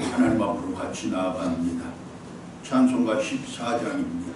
하나님 앞으로 같이 나아갑니다. 찬송가 14장입니다.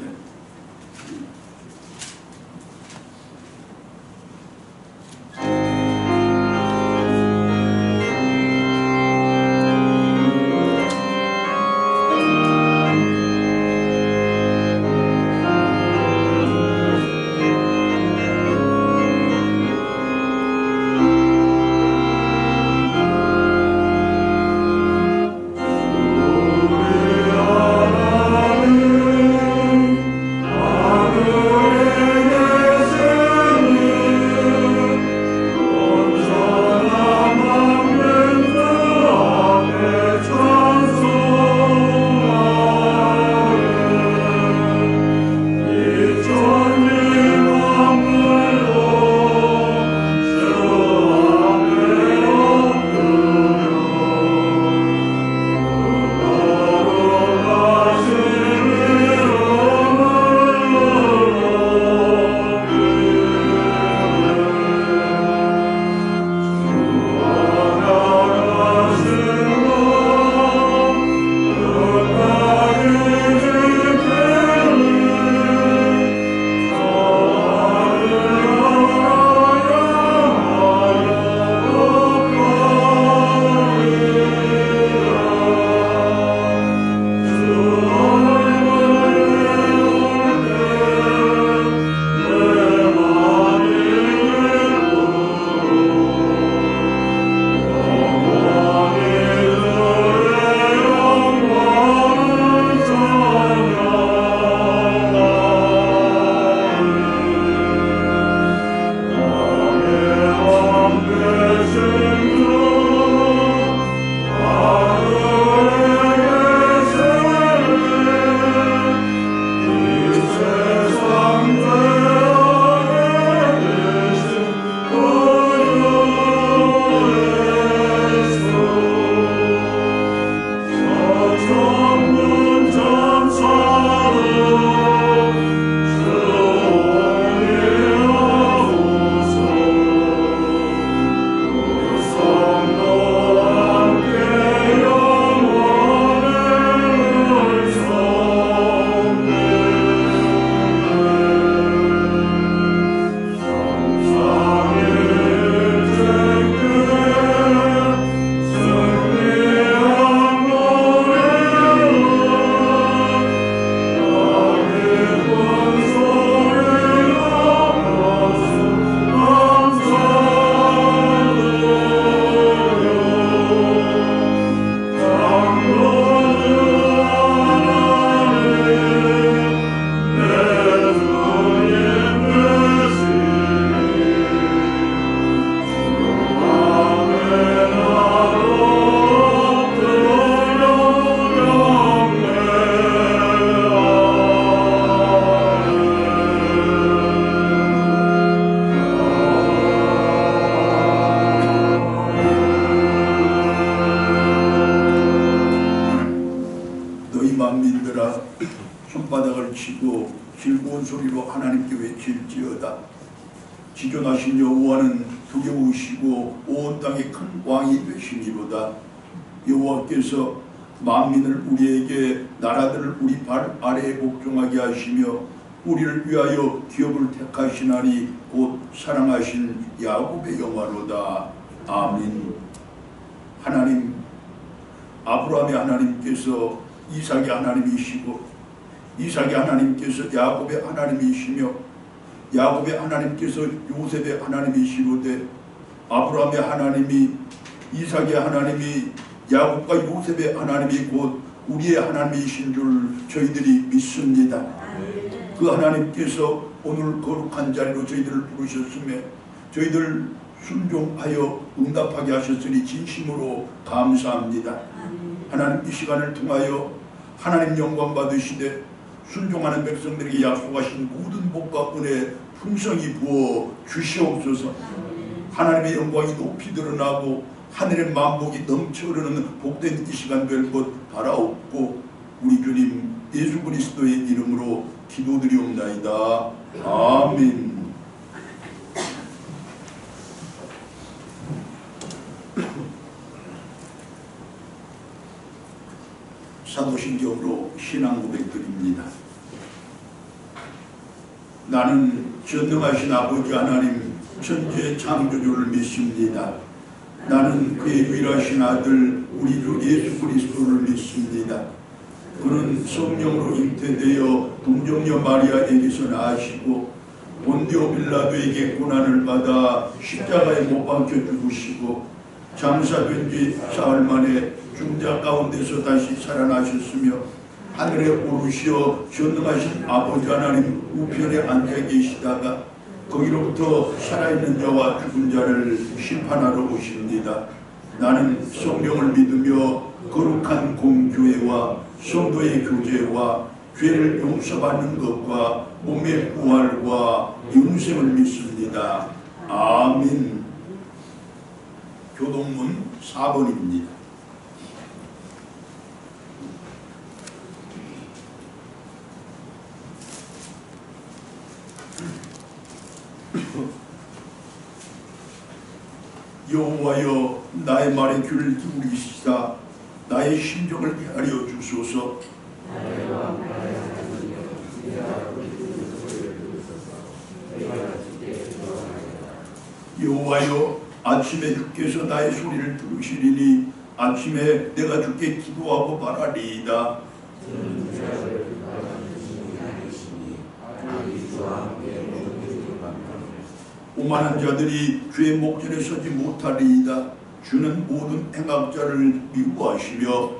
손바닥을 치고 즐거운 소리로 하나님께 외칠지어다. 지존하신 여호와는 두려우시고 온 땅의 큰 왕이 되시니로다. 여호와께서 만민을 우리에게, 나라들을 우리 발 아래에 복종하게 하시며 우리를 위하여 기업을 택하시나니 곧 사랑하신 야곱의 영화로다. 아멘. 하나님, 아브라함의 하나님께서 이삭의 하나님이시고 이삭의 하나님께서 야곱의 하나님이시며 야곱의 하나님께서 요셉의 하나님이시로되 아브라함의 하나님이, 이삭의 하나님이, 야곱과 요셉의 하나님이 곧 우리의 하나님이신 줄 저희들이 믿습니다. 그 하나님께서 오늘 거룩한 자리로 저희들을 부르셨음에 저희들 순종하여 응답하게 하셨으니 진심으로 감사합니다. 하나님, 이 시간을 통하여 하나님 영광 받으시되 순종하는 백성들에게 약속하신 모든 복과 은혜 풍성히 부어 주시옵소서. 하나님의 영광이 높이 드러나고 하늘의 만복이 넘쳐 흐르는 복된 이 시간 될 것 바라옵고 우리 주님 예수 그리스도의 이름으로 기도드리옵나이다. 아멘. 사도신경으로 신앙 고백드립니다. 나는 전능하신 아버지 하나님 천지의 창조주를 믿습니다. 나는 그의 유일하신 아들 우리 주 예수 그리스도를 믿습니다. 그는 성령으로 잉태되어 동정녀 마리아에게서 나으시고 본디오 빌라도에게 고난을 받아 십자가에 못 박혀 죽으시고 장사된 지 사흘 만에 중자 가운데서 다시 살아나셨으며 하늘에 오르시어 전능하신 아버지 하나님 우편에 앉아 계시다가 거기로부터 살아있는 자와 죽은 자를 심판하러 오십니다. 나는 성령을 믿으며 거룩한 공교회와 성도의 교제와 죄를 용서받는 것과 몸의 부활과 영생을 믿습니다. 아멘. 교동문 4번입니다. 여호와여 나의 말에 귀를 기울이시사 나의 심정을 헤아려 주소서. 여호와여 아침에 주께서 나의 소리를 들으시리니 아침에 내가 주께 기도하고 바라리이다. 오만한 자들이 주의 목전에 서지 못하리이다. 주는 모든 행악자를 미워하시며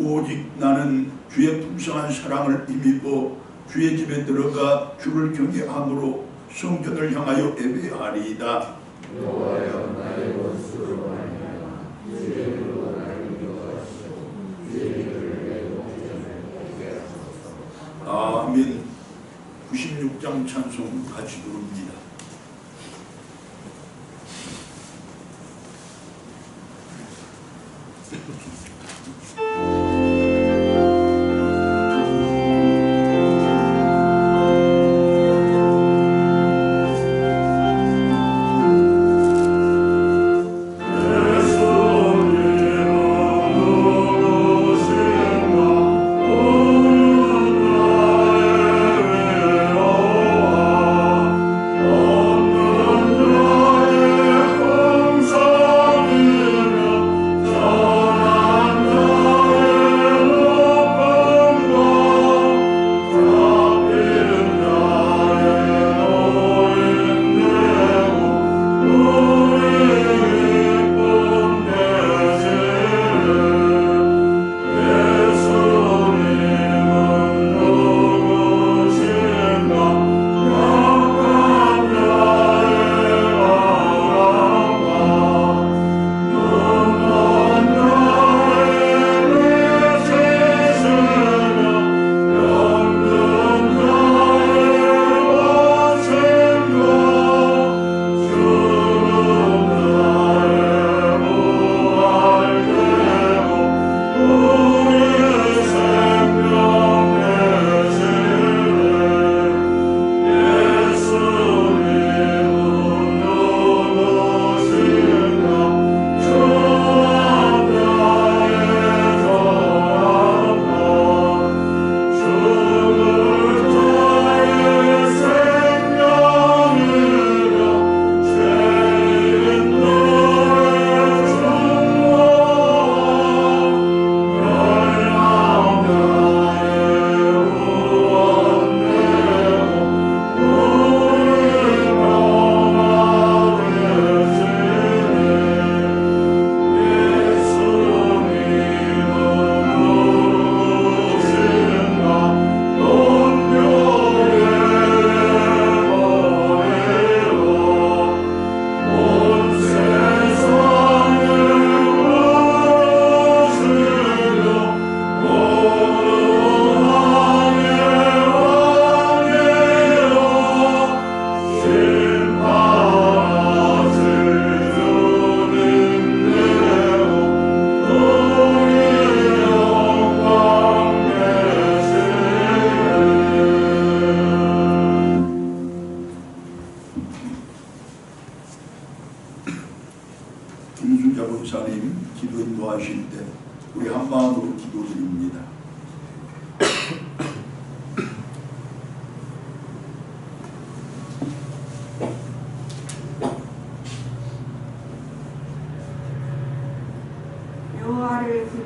오직 나는 주의 풍성한 사랑을 힘입어 주의 집에 들어가 주를 경외함으로 성전을 향하여 예배하리이다. 여호와여 나의 원수로 말미암아 주의 이름으로 나를 미워하시고 주의 이름을 내 목전에 오게 하소서. 아멘. 96장 찬송 같이 부릅니다. Oh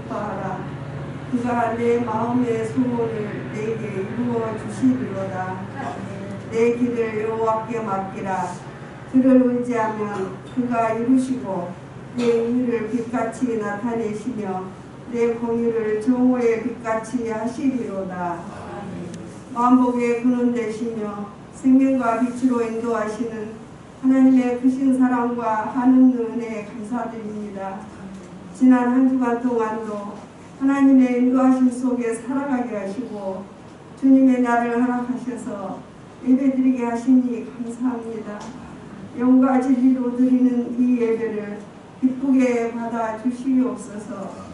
기뻐하라. 그가 내 마음의 소원을 내게 이루어 주시리로다. 내 길을 여호와께 맡기라. 그를 의지하면 그가 이루시고 내 의를 빛같이 나타내시며 내 공의를 정오의 빛같이 하시리로다. 만복의 근원 되시며 생명과 빛으로 인도하시는 하나님의 크신 사랑과 하는 은혜에 감사드립니다. 지난 한 주간 동안도 하나님의 인도하심 속에 살아가게 하시고 주님의 날을 허락하셔서 예배드리게 하시니 감사합니다. 영과 진리로 드리는 이 예배를 기쁘게 받아 주시옵소서.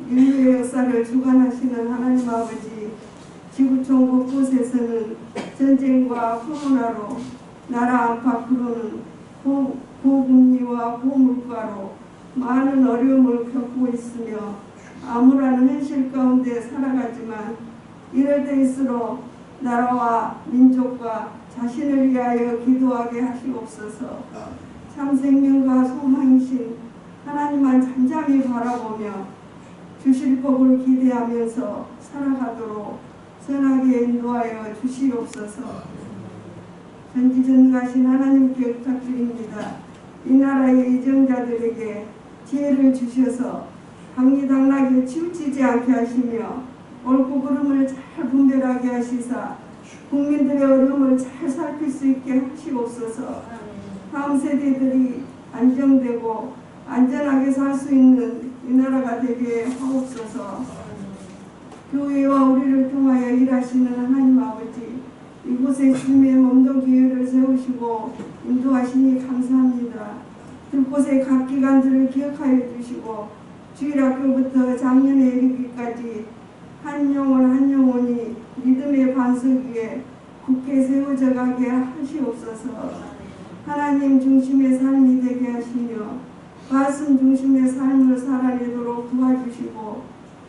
인류의 역사를 주관하시는 하나님 아버지, 지구촌 곳곳에서는 전쟁과 코로나로 나라 안팎으로는 고금리와 고물가로 많은 어려움을 겪고 있으며 암울한 현실 가운데 살아가지만 이럴 때일수록 나라와 민족과 자신을 위하여 기도하게 하시옵소서. 참 생명과 소망이신 하나님만 잠잠히 바라보며 주실 복을 기대하면서 살아가도록 선하게 인도하여 주시옵소서. 전지전능하신 하나님께 부탁드립니다. 이 나라의 이정자들에게 지혜를 주셔서 당리당락에 치우치지 않게 하시며 옳고 그름을 잘 분별하게 하시사 국민들의 어려움을 잘 살필 수 있게 하시옵소서. 다음 세대들이 안정되고 안전하게 살 수 있는 이 나라가 되게 하옵소서. 교회와 우리를 통하여 일하시는 하나님 아버지, 이곳에 주님의 몸도 기회를 세우시고 인도하시니 감사합니다. 들곳의 각 기관들을 기억하여 주시고 주일학교부터 작년에 이르기까지 한 영혼 한 영혼이 믿음의 반석 위에 굳게 세워져 가게 하시옵소서. 하나님 중심의 삶이 되게 하시며 말씀 중심의 삶을 살아내도록 도와주시고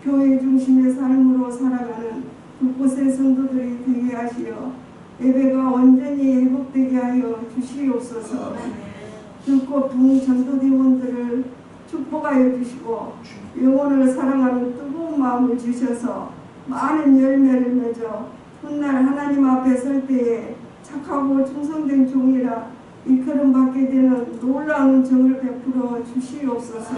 교회 중심의 삶으로 살아가는 그곳의 성도들이 되게 하시어 예배가 온전히 회복되게 하여 주시옵소서. 불꽃 붕 전도대원들을 축복하여 주시고 영혼을 사랑하는 뜨거운 마음을 주셔서 많은 열매를 맺어 훗날 하나님 앞에 설 때에 착하고 충성된 종이라 일컬음 받게 되는 놀라운 정을 베풀어 주시옵소서.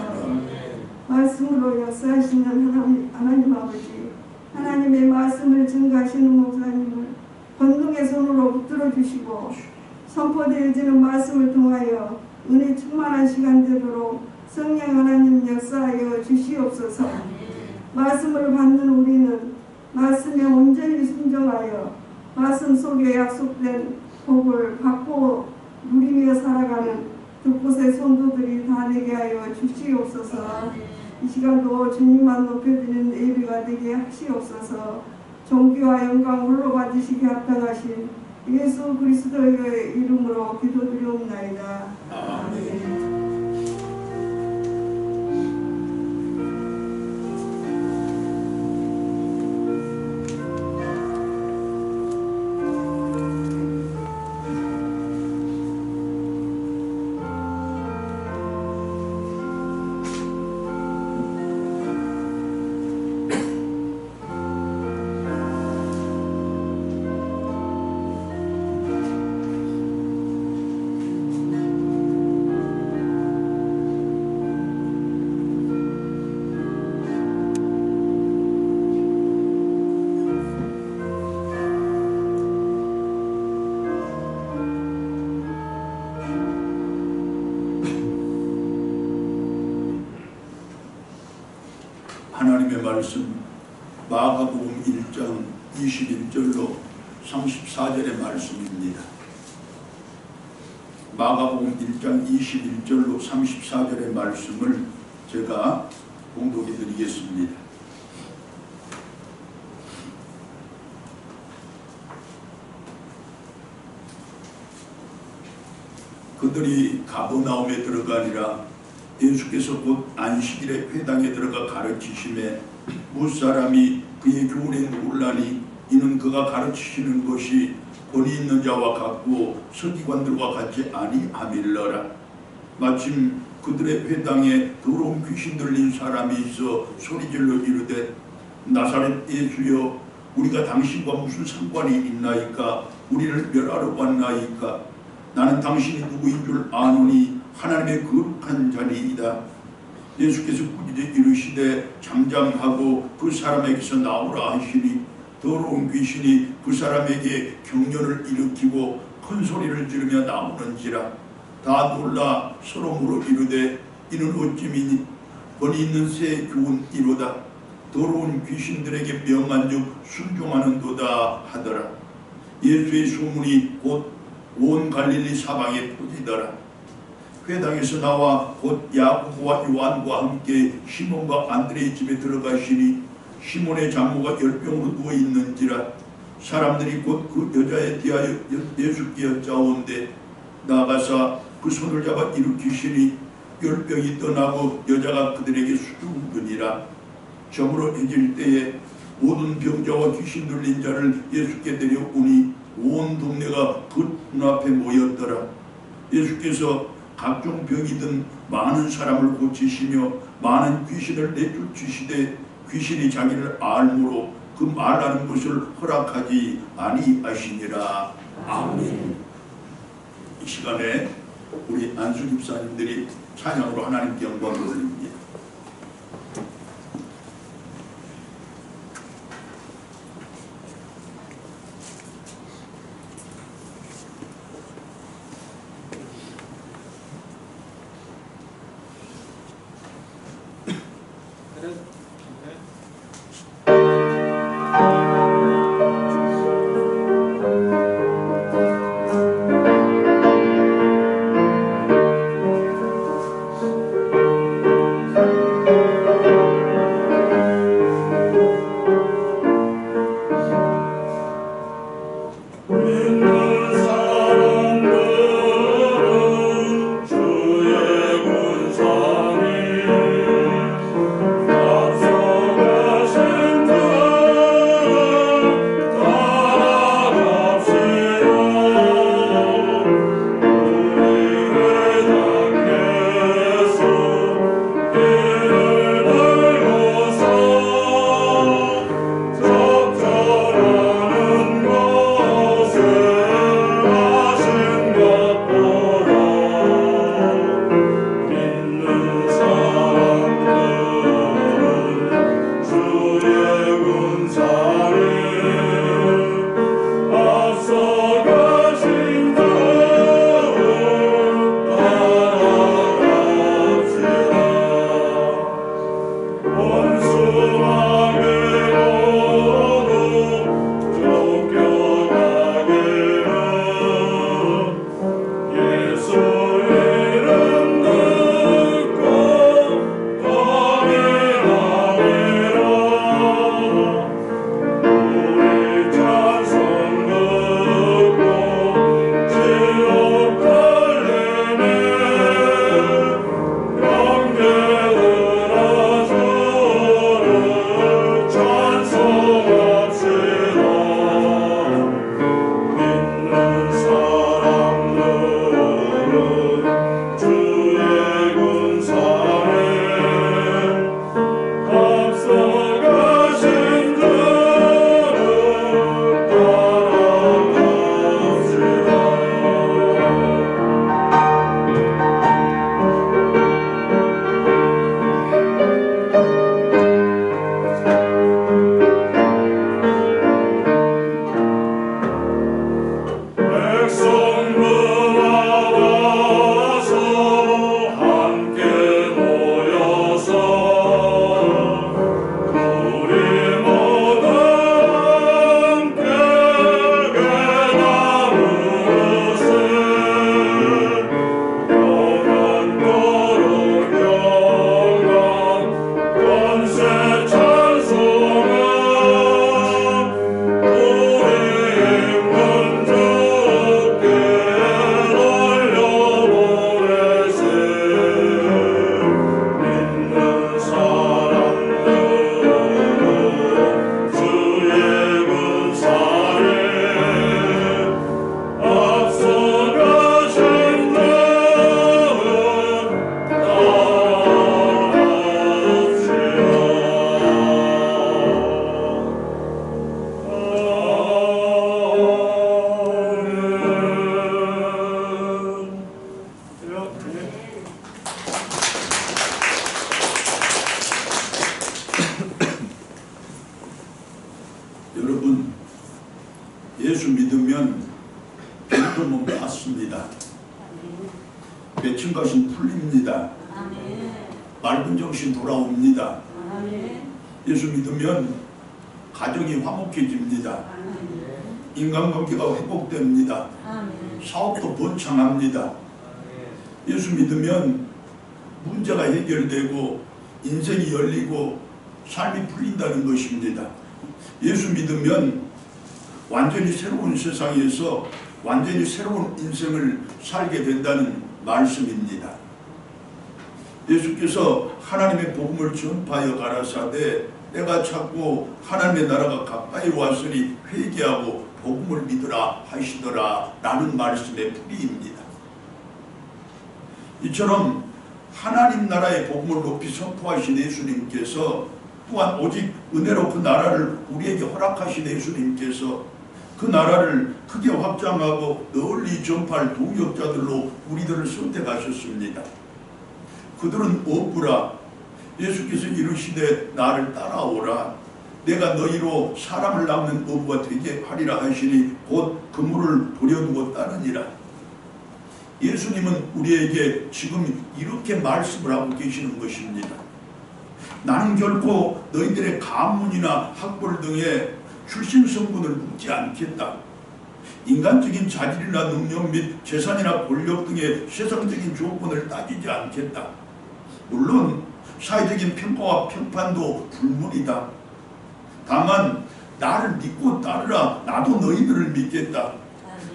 말씀으로 역사하시는 하나님 아버지, 하나님의 말씀을 증거하시는 목사님을 권능의 손으로 붙들어 주시고 선포되어지는 말씀을 통하여 은혜 충만한 시간 되도록 성령 하나님 역사하여 주시옵소서. 말씀을 받는 우리는 말씀에 온전히 순종하여 말씀 속에 약속된 복을 받고 누리며 살아가는 그곳의 성도들이 다 되게 하여 주시옵소서. 이 시간도 주님만 높여드리는 예배가 되게 하시옵소서. 존귀와 영광 홀로 받으시게 합당하신 예수 그리스도의 이름으로 기도드리옵나이다. 아멘. 하나님의 말씀 마가복음 1장 21절로 34절의 말씀입니다. 마가복음 1장 21절로 34절의 말씀을 제가 봉독해 드리겠습니다. 그들이 가버나움에 들어가니라. 예수께서 곧 안식일에 회당에 들어가 가르치심에 무사람이 그의 교훈에 놀라니 이는 그가 가르치시는 것이 권위 있는 자와 같고 서기관들과 같지 아니함일러라. 마침 그들의 회당에 더러운 귀신 들린 사람이 있어 소리질러 이르되 나사렛 예수여 우리가 당신과 무슨 상관이 있나이까? 우리를 멸하러 왔나이까? 나는 당신이 누구인 줄 아노니 하나님의 거룩한 자리이다. 예수께서 꾸짖어 이르시되 잠잠하고 그 사람에게서 나오라 하시니 더러운 귀신이 그 사람에게 경련을 일으키고 큰 소리를 지르며 나오는지라. 다 놀라 서로 물어 이르되 이는 어찌미니? 권위 있는 새 교훈이로다. 더러운 귀신들에게 명한즉 순종하는도다 하더라. 예수의 소문이 곧 온 갈릴리 사방에 퍼지더라. 회당에서 나와 곧 야고보와 요한과 함께 시몬과 안드레의 집에 들어가시니 시몬의 장모가 열병으로 누워 있는지라. 사람들이 곧 그 여자에 대하여 예수께 여짜오는데 나가사 그 손을 잡아 일으키시니 열병이 떠나고 여자가 그들에게 수두르니라. 저물어 해질 때에 모든 병자와 귀신 들린 자를 예수께 데려오니 온 동네가 그 눈앞에 모였더라. 예수께서 각종 병이 든 많은 사람을 고치시며 많은 귀신을 내쫓으시되 귀신이 자기를 알므로 그 말하는 것을 허락하지 아니하시니라. 아멘. 이 시간에 우리 안수 집사님들이 찬양으로 하나님께 영광을 올립니다. 고통은 받습니다. 맺힌 것은 풀립니다. 맑은 정신 돌아옵니다. 예수 믿으면 가정이 화목해집니다. 인간관계가 회복됩니다. 사업도 번창합니다. 예수 믿으면 문제가 해결되고 인생이 열리고 삶이 풀린다는 것입니다. 예수 믿으면 완전히 새로운 세상에서 완전히 새로운 인생을 살게 된다는 말씀입니다. 예수께서 하나님의 복음을 전파하여 가라사대 때가 찼고 하나님의 나라가 가까이 왔으니 회개하고 복음을 믿으라 하시더라 라는 말씀의 뿌리입니다. 이처럼 하나님 나라의 복음을 높이 선포하신 예수님께서 또한 오직 은혜로 그 나라를 우리에게 허락하신 예수님께서 그 나라를 크게 확장하고 널리 전파할 동역자들로 우리들을 선택하셨습니다. 그들은 없구라. 예수께서 이르시되 나를 따라오라. 내가 너희로 사람을 낳는 어부가 되게 하리라 하시니 곧 그물을 버려두고 따르니라. 예수님은 우리에게 지금 이렇게 말씀을 하고 계시는 것입니다. 나는 결코 너희들의 가문이나 학벌 등의 출신 성분을 묻지 않겠다. 인간적인 자질이나 능력 및 재산이나 권력 등의 세상적인 조건을 따지지 않겠다. 물론 사회적인 평가와 평판도 불문이다. 다만 나를 믿고 따르라. 나도 너희들을 믿겠다.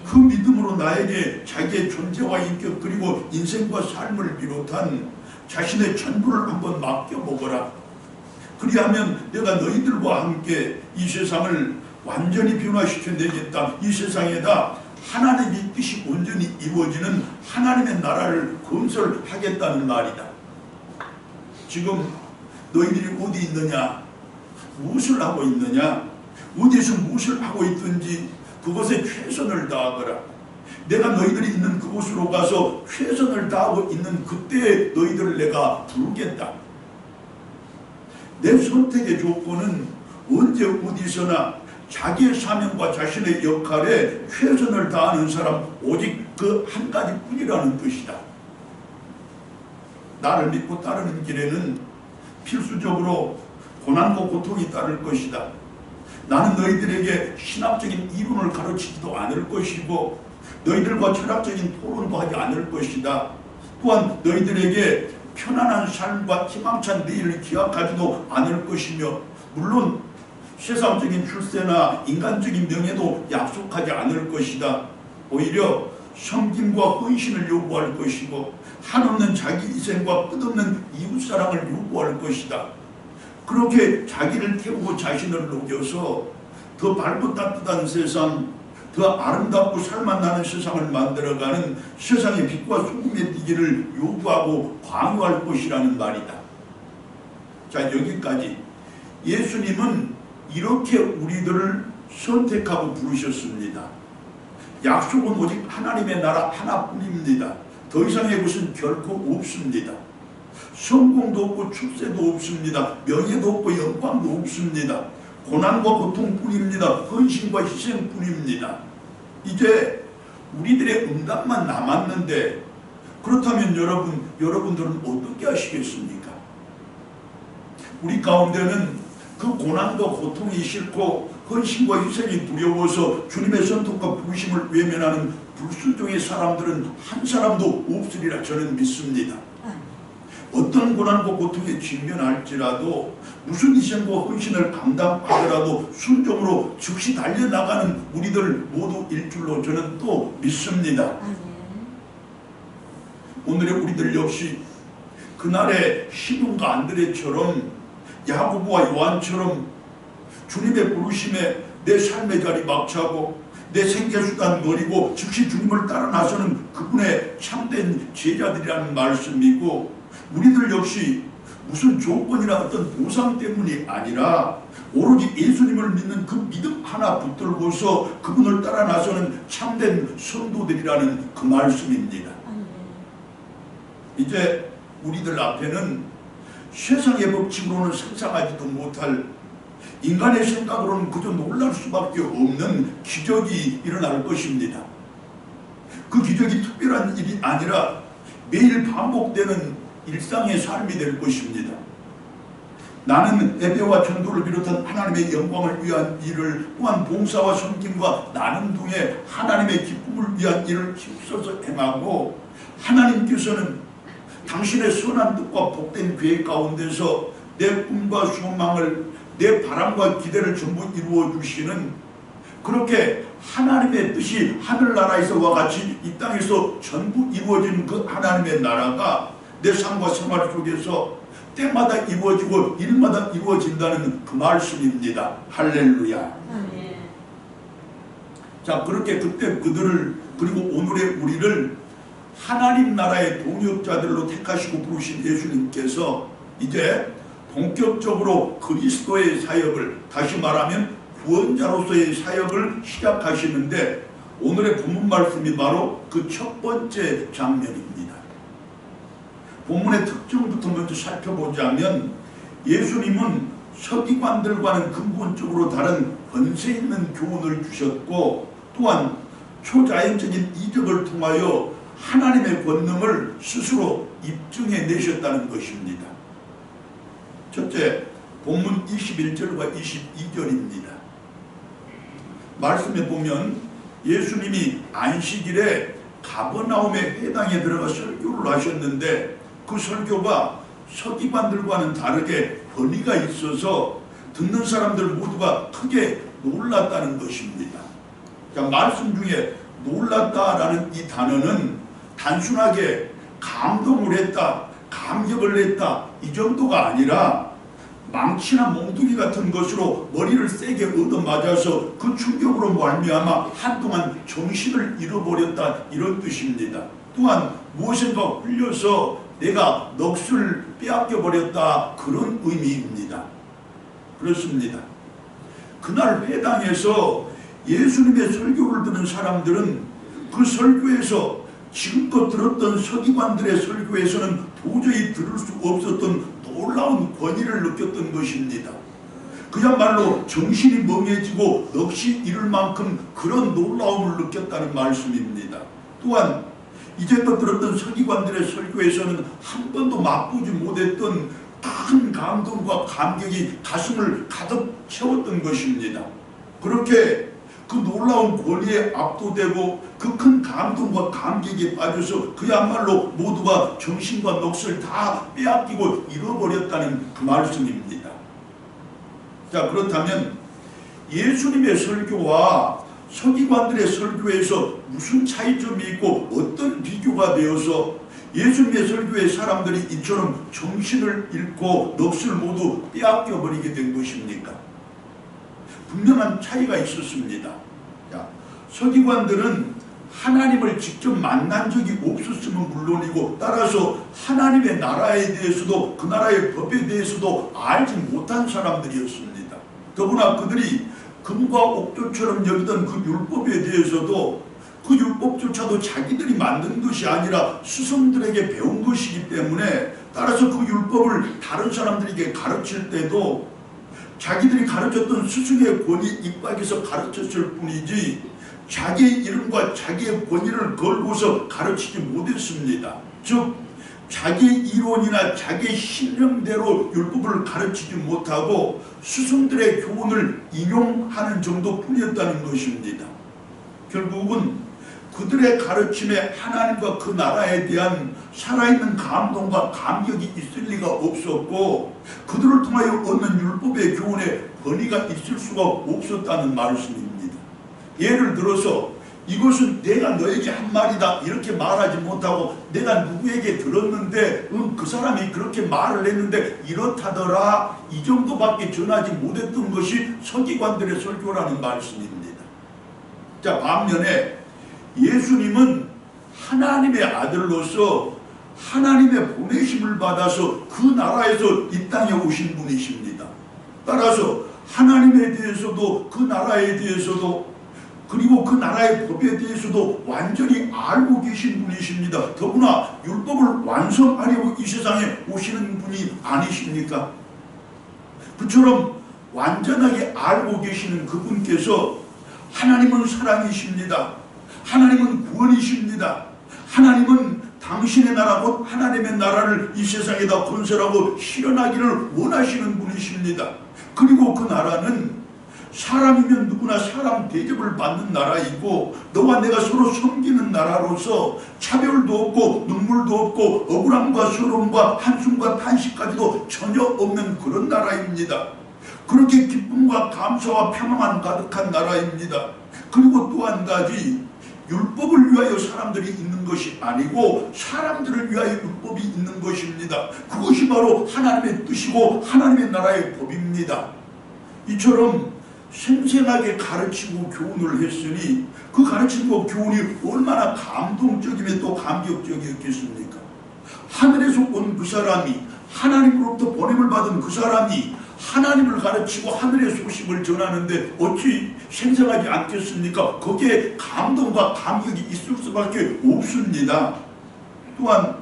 그 믿음으로 나에게 자기의 존재와 인격 그리고 인생과 삶을 비롯한 자신의 전부를 한번 맡겨보거라. 그리하면 내가 너희들과 함께 이 세상을 완전히 변화시켜내겠다. 이 세상에다 하나님의 뜻이 온전히 이루어지는 하나님의 나라를 건설하겠다는 말이다. 지금 너희들이 어디 있느냐? 무엇을 하고 있느냐? 어디에서 무엇을 하고 있든지 그것에 최선을 다하거라. 내가 너희들이 있는 그곳으로 가서 최선을 다하고 있는 그때에 너희들을 내가 부르겠다. 내 선택의 조건은 언제 어디서나 자기의 사명과 자신의 역할에 최선을 다하는 사람 오직 그 한 가지뿐이라는 뜻이다. 나를 믿고 따르는 길에는 필수적으로 고난과 고통이 따를 것이다. 나는 너희들에게 신학적인 이론을 가르치지도 않을 것이고 너희들과 철학적인 토론도 하지 않을 것이다. 또한 너희들에게 편안한 삶과 희망찬 내일을 기약하지도 않을 것이며 물론 세상적인 출세나 인간적인 명예도 약속하지 않을 것이다. 오히려 섬김과 헌신을 요구할 것이고 한없는 자기 희생과 끝없는 이웃사랑을 요구할 것이다. 그렇게 자기를 태우고 자신을 녹여서 더 밝고 따뜻한 세상, 더 아름답고 살맛나는 세상을 만들어가는 세상의 빛과 소금의 되기를 요구하고 강요할 것이라는 말이다. 자, 여기까지 예수님은 이렇게 우리들을 선택하고 부르셨습니다. 약속은 오직 하나님의 나라 하나뿐입니다. 더 이상의 것은 결코 없습니다. 성공도 없고 출세도 없습니다. 명예도 없고 영광도 없습니다. 고난과 고통뿐입니다. 헌신과 희생뿐입니다. 이제 우리들의 응답만 남았는데 그렇다면 여러분들은 어떻게 하시겠습니까? 우리 가운데는 그 고난과 고통이 싫고 헌신과 희생이 두려워서 주님의 선택과 부르심을 외면하는 불순종의 사람들은 한 사람도 없으리라 저는 믿습니다. 어떤 고난과 고통에 직면할지라도 무슨 희생과 헌신을 감당하더라도 순종으로 즉시 달려나가는 우리들 모두일 줄로 저는 또 믿습니다. 오늘의 우리들 역시 그날의 시몬과 안드레처럼 야고보와 요한처럼 주님의 부르심에 내 삶의 자리 막차고 내 생계수단 버리고 즉시 주님을 따라 나서는 그분의 참된 제자들이라는 말씀이고 우리들 역시 무슨 조건이나 어떤 보상 때문이 아니라 오로지 예수님을 믿는 그 믿음 하나 붙들고서 그분을 따라 나서는 참된 성도들이라는 그 말씀입니다. 이제 우리들 앞에는 세상의 법칙으로는 상상하지도 못할 인간의 생각으로는 그저 놀랄 수밖에 없는 기적이 일어날 것입니다. 기적이 특별한 일이 아니라 매일 반복되는 일상의 삶이 될 것입니다. 나는 예배와 전도를 비롯한 하나님의 영광을 위한 일을, 또한 봉사와 섬김과 나눔 등의 하나님의 기쁨을 위한 일을 힘써서 행하고, 하나님께서는 당신의 선한 뜻과 복된 계획 가운데서 내 꿈과 소망을, 내 바람과 기대를 전부 이루어 주시는, 그렇게 하나님의 뜻이 하늘나라에서와 같이 이 땅에서 전부 이루어진 그 하나님의 나라가 내 삶과 생활 속에서 때마다 이루어지고 일마다 이루어진다는 그 말씀입니다. 할렐루야. 자, 그렇게 그때 그들을, 그리고 오늘의 우리를 하나님 나라의 동역자들로 택하시고 부르신 예수님께서 이제 본격적으로 그리스도의 사역을, 다시 말하면 구원자로서의 사역을 시작하시는데, 오늘의 본문 말씀이 바로 그 첫 번째 장면입니다. 본문의 특징부터 먼저 살펴보자면, 예수님은 서기관들과는 근본적으로 다른 권세 있는 교훈을 주셨고, 또한 초자연적인 이적을 통하여 하나님의 권능을 스스로 입증해 내셨다는 것입니다. 첫째, 본문 21절과 22절입니다. 말씀에 보면 예수님이 안식일에 가버나움의 회당에 들어가 설교를 하셨는데, 그 설교가 서기관들과는 다르게 권위가 있어서 듣는 사람들 모두가 크게 놀랐다는 것입니다. 자, 말씀 중에 놀랐다라는 이 단어는 단순하게 감동을 했다, 감격을 했다, 이 정도가 아니라 망치나 몽둥이 같은 것으로 머리를 세게 얻어맞아서 그 충격으로 말미암아 한동안 정신을 잃어버렸다, 이런 뜻입니다. 또한 무엇인가 흘려서 내가 넋을 빼앗겨버렸다, 그런 의미입니다. 그렇습니다. 그날 회당에서 예수님의 설교를 듣는 사람들은 그 설교에서 지금껏 들었던 서기관들의 설교에서는 도저히 들을 수 없었던 놀라운 권위를 느꼈던 것입니다. 그야말로 정신이 멍해지고 넋이 잃을 만큼 그런 놀라움을 느꼈다는 말씀입니다. 또한 이제껏 들었던 서기관들의 설교에서는 한 번도 맛보지 못했던 큰 감동과 감격이 가슴을 가득 채웠던 것입니다. 그렇게 그 놀라운 권위에 압도되고 그 큰 감동과 감격에 빠져서 그야말로 모두가 정신과 넋을 다 빼앗기고 잃어버렸다는 그 말씀입니다. 자, 그렇다면 예수님의 설교와 서기관들의 설교에서 무슨 차이점이 있고 어떤 비교가 되어서 예수님의 설교에 사람들이 이처럼 정신을 잃고 넋을 모두 빼앗겨버리게 된 것입니까? 분명한 차이가 있었습니다. 자, 서기관들은 하나님을 직접 만난 적이 없었으면 물론이고, 따라서 하나님의 나라에 대해서도 그 나라의 법에 대해서도 알지 못한 사람들이었습니다. 더구나 그들이 금과 옥조처럼 여기던 그 율법에 대해서도 그 율법조차도 자기들이 만든 것이 아니라 스승들에게 배운 것이기 때문에, 따라서 그 율법을 다른 사람들에게 가르칠 때도 자기들이 가르쳤던 스승의 권위 입각에서 가르쳤을 뿐이지 자기의 이름과 자기의 권위를 걸고서 가르치지 못했습니다. 즉 자기의 이론이나 자기의 신념대로 율법을 가르치지 못하고 스승들의 교훈을 인용하는 정도뿐이었다는 것입니다. 결국은 그들의 가르침에 하나님과 그 나라에 대한 살아있는 감동과 감격이 있을 리가 없었고, 그들을 통하여 얻는 율법의 교훈에 권위가 있을 수가 없었다는 말씀입니다. 예를 들어서 이것은 내가 너에게 한 말이다 이렇게 말하지 못하고, 내가 누구에게 들었는데 그 사람이 그렇게 말을 했는데 이렇다더라, 이 정도밖에 전하지 못했던 것이 서기관들의 설교라는 말씀입니다. 자, 반면에 예수님은 하나님의 아들로서 하나님의 보내심을 받아서 그 나라에서 이 땅에 오신 분이십니다. 따라서 하나님에 대해서도 그 나라에 대해서도 그리고 그 나라의 법에 대해서도 완전히 알고 계신 분이십니다. 더구나 율법을 완성하려고 이 세상에 오시는 분이 아니십니까? 그처럼 완전하게 알고 계시는 그분께서 하나님은 사랑이십니다. 하나님은 구원이십니다. 하나님은 당신의 나라 곧 하나님의 나라를 이 세상에다 건설하고 실현하기를 원하시는 분이십니다. 그리고 그 나라는 사람이면 누구나 사람 대접을 받는 나라이고 너와 내가 서로 섬기는 나라로서 차별도 없고 눈물도 없고 억울함과 서러움과 한숨과 탄식까지도 전혀 없는 그런 나라입니다. 그렇게 기쁨과 감사와 평안만 가득한 나라입니다. 그리고 또 한 가지, 율법을 위하여 사람들이 있는 것이 아니고 사람들을 위하여 율법이 있는 것입니다. 그것이 바로 하나님의 뜻이고 하나님의 나라의 법입니다. 이처럼 생생하게 가르치고 교훈을 했으니 그 가르침과 교훈이 얼마나 감동적이며 또 감격적이었겠습니까? 하늘에서 온 그 사람이, 하나님으로부터 보냄을 받은 그 사람이 하나님을 가르치고 하늘의 소식을 전하는데 어찌 생생하지 않겠습니까? 거기에 감동과 감격이 있을 수밖에 없습니다. 또한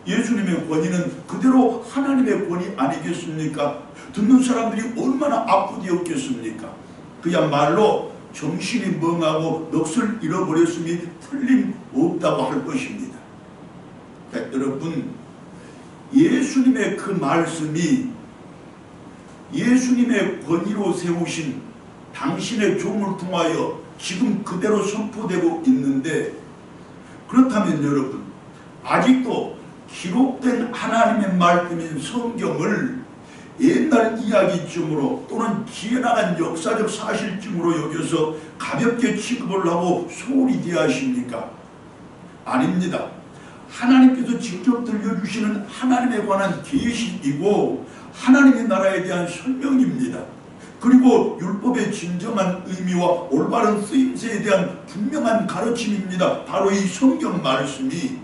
예수님의 권위는 그대로 하나님의 권위 아니겠습니까? 듣는 사람들이 얼마나 아프디었겠습니까? 그야말로 정신이 멍하고 넋을 잃어버렸음이 틀림없다고 할 것입니다. 그러니까 여러분, 예수님의 그 말씀이 예수님의 권위로 세우신 당신의 종을 통하여 지금 그대로 선포되고 있는데, 그렇다면 여러분, 아직도 기록된 하나님의 말씀인 성경을 옛날 이야기쯤으로 또는 지어나간 역사적 사실쯤으로 여겨서 가볍게 취급을 하고 소홀히 대하십니까? 아닙니다. 하나님께서 직접 들려주시는 하나님에 관한 계시이고 하나님의 나라에 대한 설명입니다. 그리고 율법의 진정한 의미와 올바른 쓰임새에 대한 분명한 가르침입니다. 바로 이 성경 말씀이.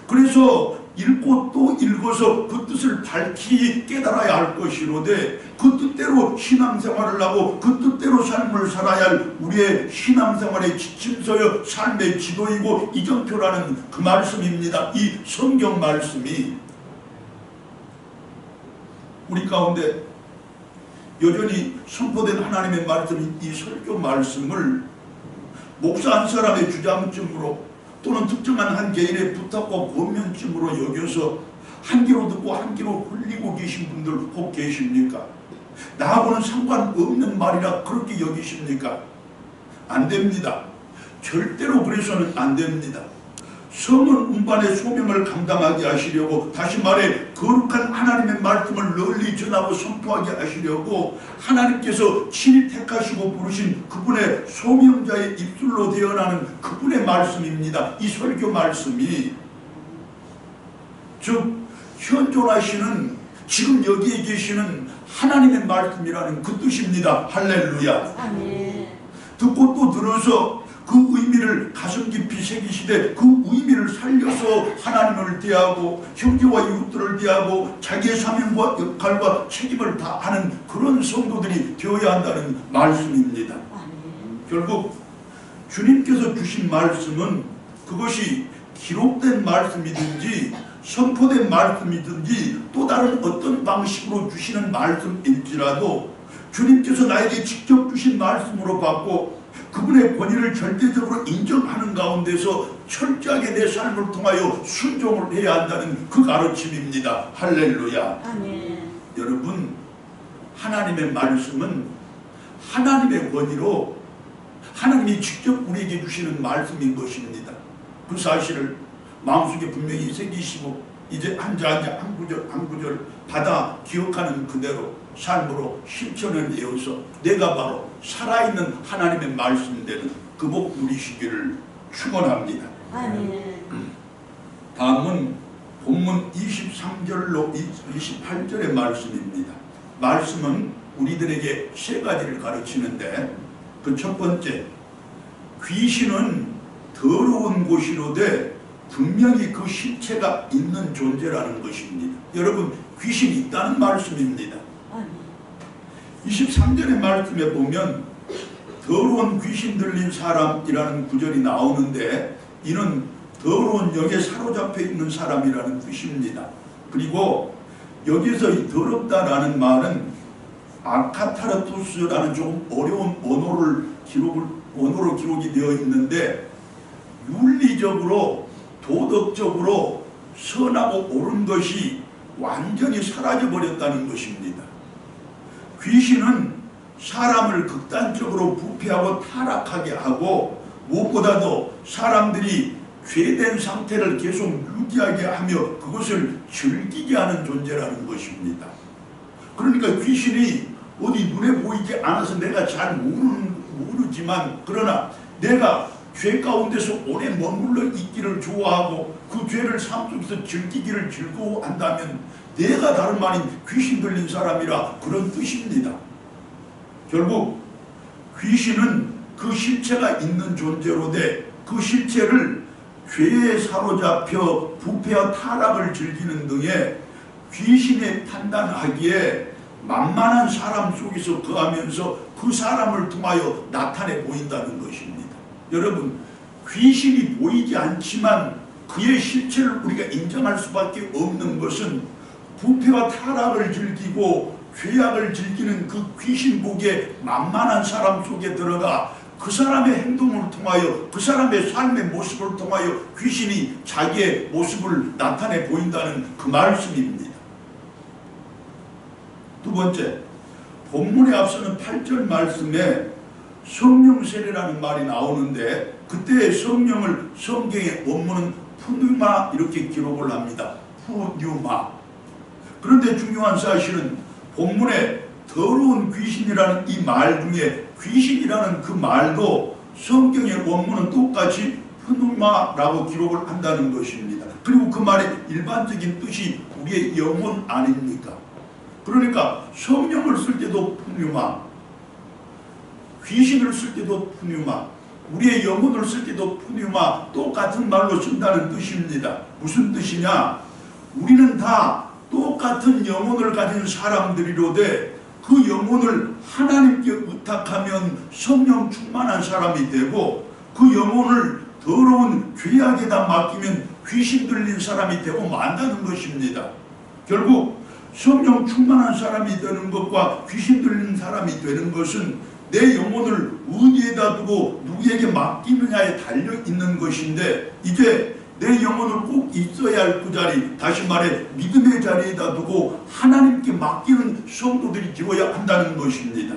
그래서 읽고 또 읽어서 그 뜻을 밝히 깨달아야 할 것이로되 그 뜻대로 신앙생활을 하고 그 뜻대로 삶을 살아야 할 우리의 신앙생활의 지침서여 삶의 지도이고 이정표라는 그 말씀입니다. 이 성경 말씀이 우리 가운데 여전히 선포된 하나님의 말씀인 이 설교 말씀을 목사 한 사람의 주장쯤으로 또는 특정한 한 개인의 부탁과 권면쯤으로 여겨서 한 귀로 듣고 한 귀로 흘리고 계신 분들 혹 계십니까? 나하고는 상관없는 말이라 그렇게 여기십니까? 안 됩니다. 절대로 그래서는 안 됩니다. 성은 운반의 소명을 감당하게 하시려고, 다시 말해 거룩한 하나님의 말씀을 널리 전하고 선포하게 하시려고 하나님께서 친히 택하시고 부르신 그분의 소명자의 입술로 되어나는 그분의 말씀입니다. 이 설교 말씀이, 즉 현존하시는 지금 여기에 계시는 하나님의 말씀이라는 그 뜻입니다. 할렐루야. 아멘. 듣고 또 들어서 그 의미를 가슴 깊이 새기시되 그 의미를 살려서 하나님을 대하고 형제와 이웃들을 대하고 자기의 사명과 역할과 책임을 다하는 그런 성도들이 되어야 한다는 말씀입니다. 결국 주님께서 주신 말씀은 그것이 기록된 말씀이든지 선포된 말씀이든지 또 다른 어떤 방식으로 주시는 말씀일지라도 주님께서 나에게 직접 주신 말씀으로 받고 그분의 권위를 절대적으로 인정하는 가운데서 철저하게 내 삶을 통하여 순종을 해야 한다는 그 가르침입니다. 할렐루야. 아멘. 여러분, 하나님의 말씀은 하나님의 권위로 하나님이 직접 우리에게 주시는 말씀인 것입니다. 그 사실을 마음속에 분명히 새기시고 이제 한 구절 한 구절 받아 기억하는 그대로 삶으로 실천을 내어서 내가 바로 살아있는 하나님의 말씀되는 그 복 누리시기를 축원합니다. 아멘. 다음은 본문 23절로 28절의 말씀입니다. 말씀은 우리들에게 세 가지를 가르치는데 그 첫 번째, 귀신은 더러운 곳이로되 분명히 그 실체가 있는 존재라는 것입니다. 여러분, 귀신이 있다는 말씀입니다. 23절의 말씀에 보면 더러운 귀신 들린 사람이라는 구절이 나오는데 이는 더러운 영에 사로잡혀 있는 사람이라는 뜻입니다. 그리고 여기서 이 더럽다라는 말은 아카타르투스라는 조금 어려운 언어로 기록이 되어 있는데 율리 윤리적으로 도덕적으로 선하고 옳은 것이 완전히 사라져 버렸다는 것입니다. 귀신은 사람을 극단적으로 부패하고 타락하게 하고 무엇보다도 사람들이 죄된 상태를 계속 유지하게 하며 그것을 즐기게 하는 존재라는 것입니다. 그러니까 귀신이 어디 눈에 보이지 않아서 내가 잘 모르지만 그러나 내가 죄 가운데서 오래 머물러 있기를 좋아하고 그 죄를 삶 속에서 즐기기를 즐거워한다면 내가 다름 아닌 귀신 들린 사람이라 그런 뜻입니다. 결국 귀신은 그 실체가 있는 존재로 돼 그 실체를 죄에 사로잡혀 부패와 타락을 즐기는 등의 귀신에 판단하기에 만만한 사람 속에서 거하면서 그 사람을 통하여 나타내 보인다는 것입니다. 여러분, 귀신이 보이지 않지만 그의 실체를 우리가 인정할 수밖에 없는 것은 부패와 타락을 즐기고 죄악을 즐기는 그 귀신 보기에 만만한 사람 속에 들어가 그 사람의 행동을 통하여 그 사람의 삶의 모습을 통하여 귀신이 자기의 모습을 나타내 보인다는 그 말씀입니다. 두 번째, 본문에 앞서는 8절 말씀에 성령 세례라는 말이 나오는데 그때의 성령을 성경의 원문은 푸뉴마 이렇게 기록을 합니다. 푸뉴마. 그런데 중요한 사실은 본문에 더러운 귀신이라는 이 말 중에 귀신이라는 그 말도 성경의 원문은 똑같이 푸누마라고 기록을 한다는 것입니다. 그리고 그 말의 일반적인 뜻이 우리의 영혼 아닙니까? 그러니까 성령을 쓸 때도 푸뉴마, 귀신을 쓸 때도 푸뉴마, 우리의 영혼을 쓸 때도 푸뉴마 똑같은 말로 쓴다는 뜻입니다. 무슨 뜻이냐? 우리는 다 똑같은 영혼을 가진 사람들이로되 그 영혼을 하나님께 의탁하면 성령 충만한 사람이 되고 그 영혼을 더러운 죄악에다 맡기면 귀신 들린 사람이 되고 만다는 것입니다. 결국 성령 충만한 사람이 되는 것과 귀신 들린 사람이 되는 것은 내 영혼을 어디에다 두고 누구에게 맡기느냐에 달려있는 것인데 이제 내 영혼을 꼭 있어야 할 그 자리, 다시 말해 믿음의 자리에다 두고 하나님께 맡기는 성도들이 되어야 한다는 것입니다.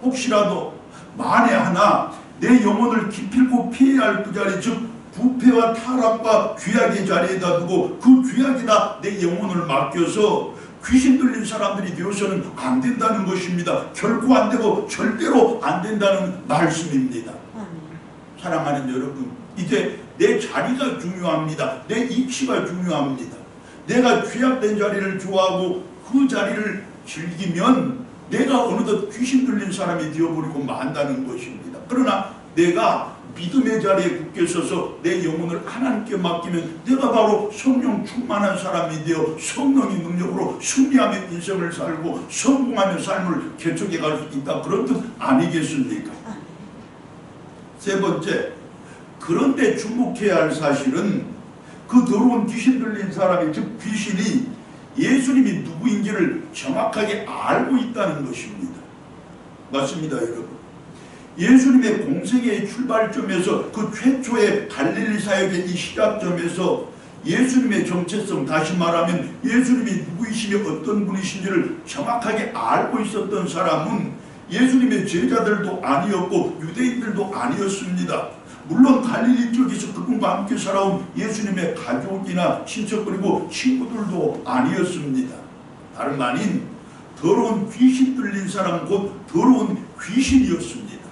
혹시라도 만에 하나 내 영혼을 기필코 피해야 할 그 자리, 즉 부패와 타락과 죄악의 자리에다 두고 그 죄악에다 내 영혼을 맡겨서 귀신 들린 사람들이 되어서는 안 된다는 것입니다. 결코 안 되고 절대로 안 된다는 말씀입니다. 사랑하는 여러분, 이제 내 자리가 중요합니다. 내 위치가 중요합니다. 내가 죄악된 자리를 좋아하고 그 자리를 즐기면 내가 어느덧 귀신 들린 사람이 되어버리고 만다는 것입니다. 그러나 내가 믿음의 자리에 굳게 서서 내 영혼을 하나님께 맡기면 내가 바로 성령 충만한 사람이 되어 성령의 능력으로 승리하며 인생을 살고 성공하며 삶을 개척해 갈 수 있다. 그런 뜻 아니겠습니까? 세 번째, 그런데 주목해야 할 사실은 그 더러운 귀신 들린 사람이, 즉 귀신이 예수님이 누구인지를 정확하게 알고 있다는 것입니다. 맞습니다, 여러분. 예수님의 공생애의 출발점에서 그 최초의 갈릴리 사역의 이 시작점에서 예수님의 정체성, 다시 말하면 예수님이 누구이시며 어떤 분이신지를 정확하게 알고 있었던 사람은 예수님의 제자들도 아니었고 유대인들도 아니었습니다. 물론 갈릴리 쪽에서 그분과 함께 살아온 예수님의 가족이나 친척 그리고 친구들도 아니었습니다. 다름 아닌 더러운 귀신 들린 사람, 곧 더러운 귀신이었습니다.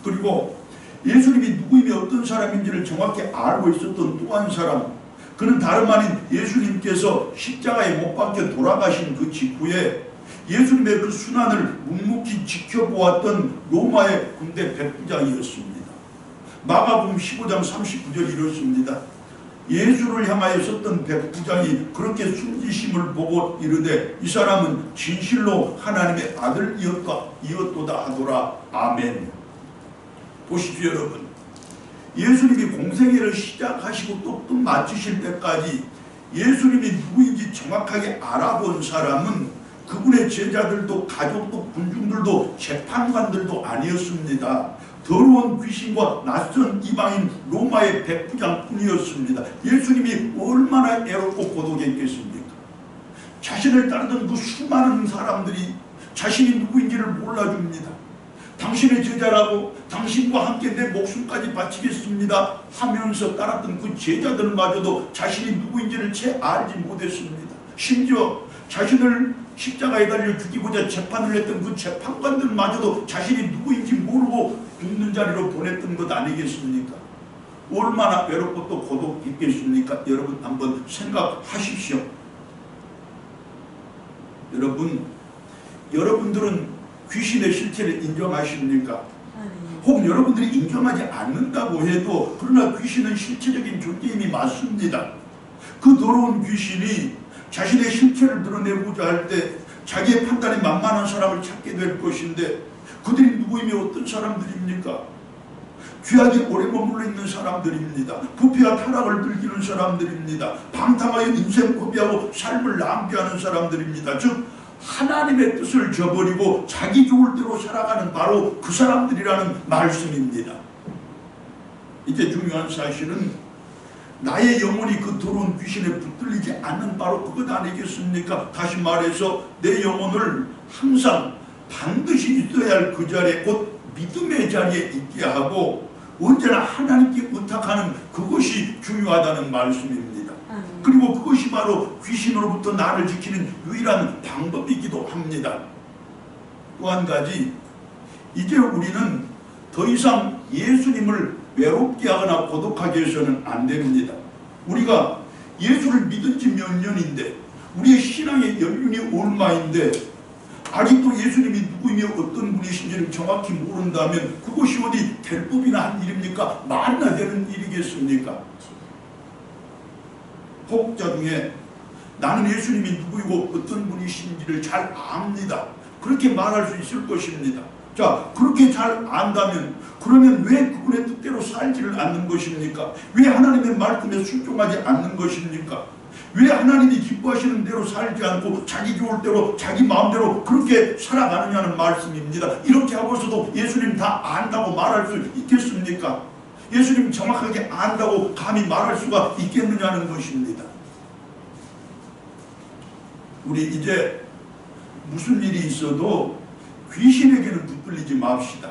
그리고 예수님이 누구이며 어떤 사람인지를 정확히 알고 있었던 또 한 사람, 그는 다름 아닌 예수님께서 십자가에 못 박혀 돌아가신 그 직후에 예수님의 그 순환을 묵묵히 지켜보았던 로마의 군대 백부장이었습니다. 마가복음 15장 39절 이렇습니다. 예수를 향하여 섰던 백부장이 그렇게 숨지심을 보고 이르되 이 사람은 진실로 하나님의 아들이었도다 하더라. 아멘. 보십시오, 여러분. 예수님이 공생애를 시작하시고 또 마치실 때까지 예수님이 누구인지 정확하게 알아본 사람은 그분의 제자들도 가족도 군중들도 재판관들도 아니었습니다. 더러운 귀신과 낯선 이방인 로마의 백부장뿐이었습니다. 예수님이 얼마나 애롭고 고독했겠습니까? 자신을 따르던 그 수많은 사람들이 자신이 누구인지를 몰라줍니다. 당신의 제자라고 당신과 함께 내 목숨까지 바치겠습니다 하면서 따랐던 그 제자들마저도 자신이 누구인지를 채 알지 못했습니다. 심지어 자신을 십자가에 달려 죽이고자 재판을 했던 그 재판관들마저도 자신이 누구인지 모르고 죽는 자리로 보냈던 것 아니겠습니까? 얼마나 외롭고 또 고독했겠습니까? 여러분 한번 생각하십시오. 여러분들은 귀신의 실체를 인정하십니까? 혹 여러분들이 인정하지 않는다고 해도 그러나 귀신은 실체적인 존재임이 맞습니다. 그 더러운 귀신이 자신의 실체를 드러내고자 할 때 자기의 판단이 만만한 사람을 찾게 될 것인데 그들이 누구이며 어떤 사람들입니까? 귀하게 오래 머물러 있는 사람들입니다. 부패와 타락을 즐기는 사람들입니다. 방탕하여 인생 고비하고 삶을 낭비하는 사람들입니다. 즉 하나님의 뜻을 저버리고 자기 좋을 대로 살아가는 바로 그 사람들이라는 말씀입니다. 이제 중요한 사실은 나의 영혼이 그 더러운 귀신에 붙들리지 않는 바로 그것 아니겠습니까? 다시 말해서 내 영혼을 항상 반드시 있어야 할 그 자리에 곧 믿음의 자리에 있게 하고 언제나 하나님께 의탁하는 그것이 중요하다는 말씀입니다. 그리고 그것이 바로 귀신으로부터 나를 지키는 유일한 방법이기도 합니다. 또 한 가지, 이제 우리는 더 이상 예수님을 외롭게 하거나 고독하게 해서는 안 됩니다. 우리가 예수를 믿은 지 몇 년인데 우리의 신앙의 연륜이 얼마인데 아직도 예수님이 누구이며 어떤 분이신지를 정확히 모른다면 그것이 어디 될 법이나 한 일입니까? 말이나 되는 일이겠습니까? 혹자 중에 나는 예수님이 누구이고 어떤 분이신지를 잘 압니다. 그렇게 말할 수 있을 것입니다. 자, 그렇게 잘 안다면 그러면 왜 그분의 뜻대로 살지를 않는 것입니까? 왜 하나님의 말씀에 순종하지 않는 것입니까? 왜 하나님이 기뻐하시는 대로 살지 않고 자기 좋을 대로 자기 마음대로 그렇게 살아가느냐는 말씀입니다. 이렇게 하고서도 예수님 다 안다고 말할 수 있겠습니까? 예수님 정확하게 안다고 감히 말할 수가 있겠느냐는 것입니다. 우리 이제 무슨 일이 있어도 귀신에게는 붙들리지 맙시다.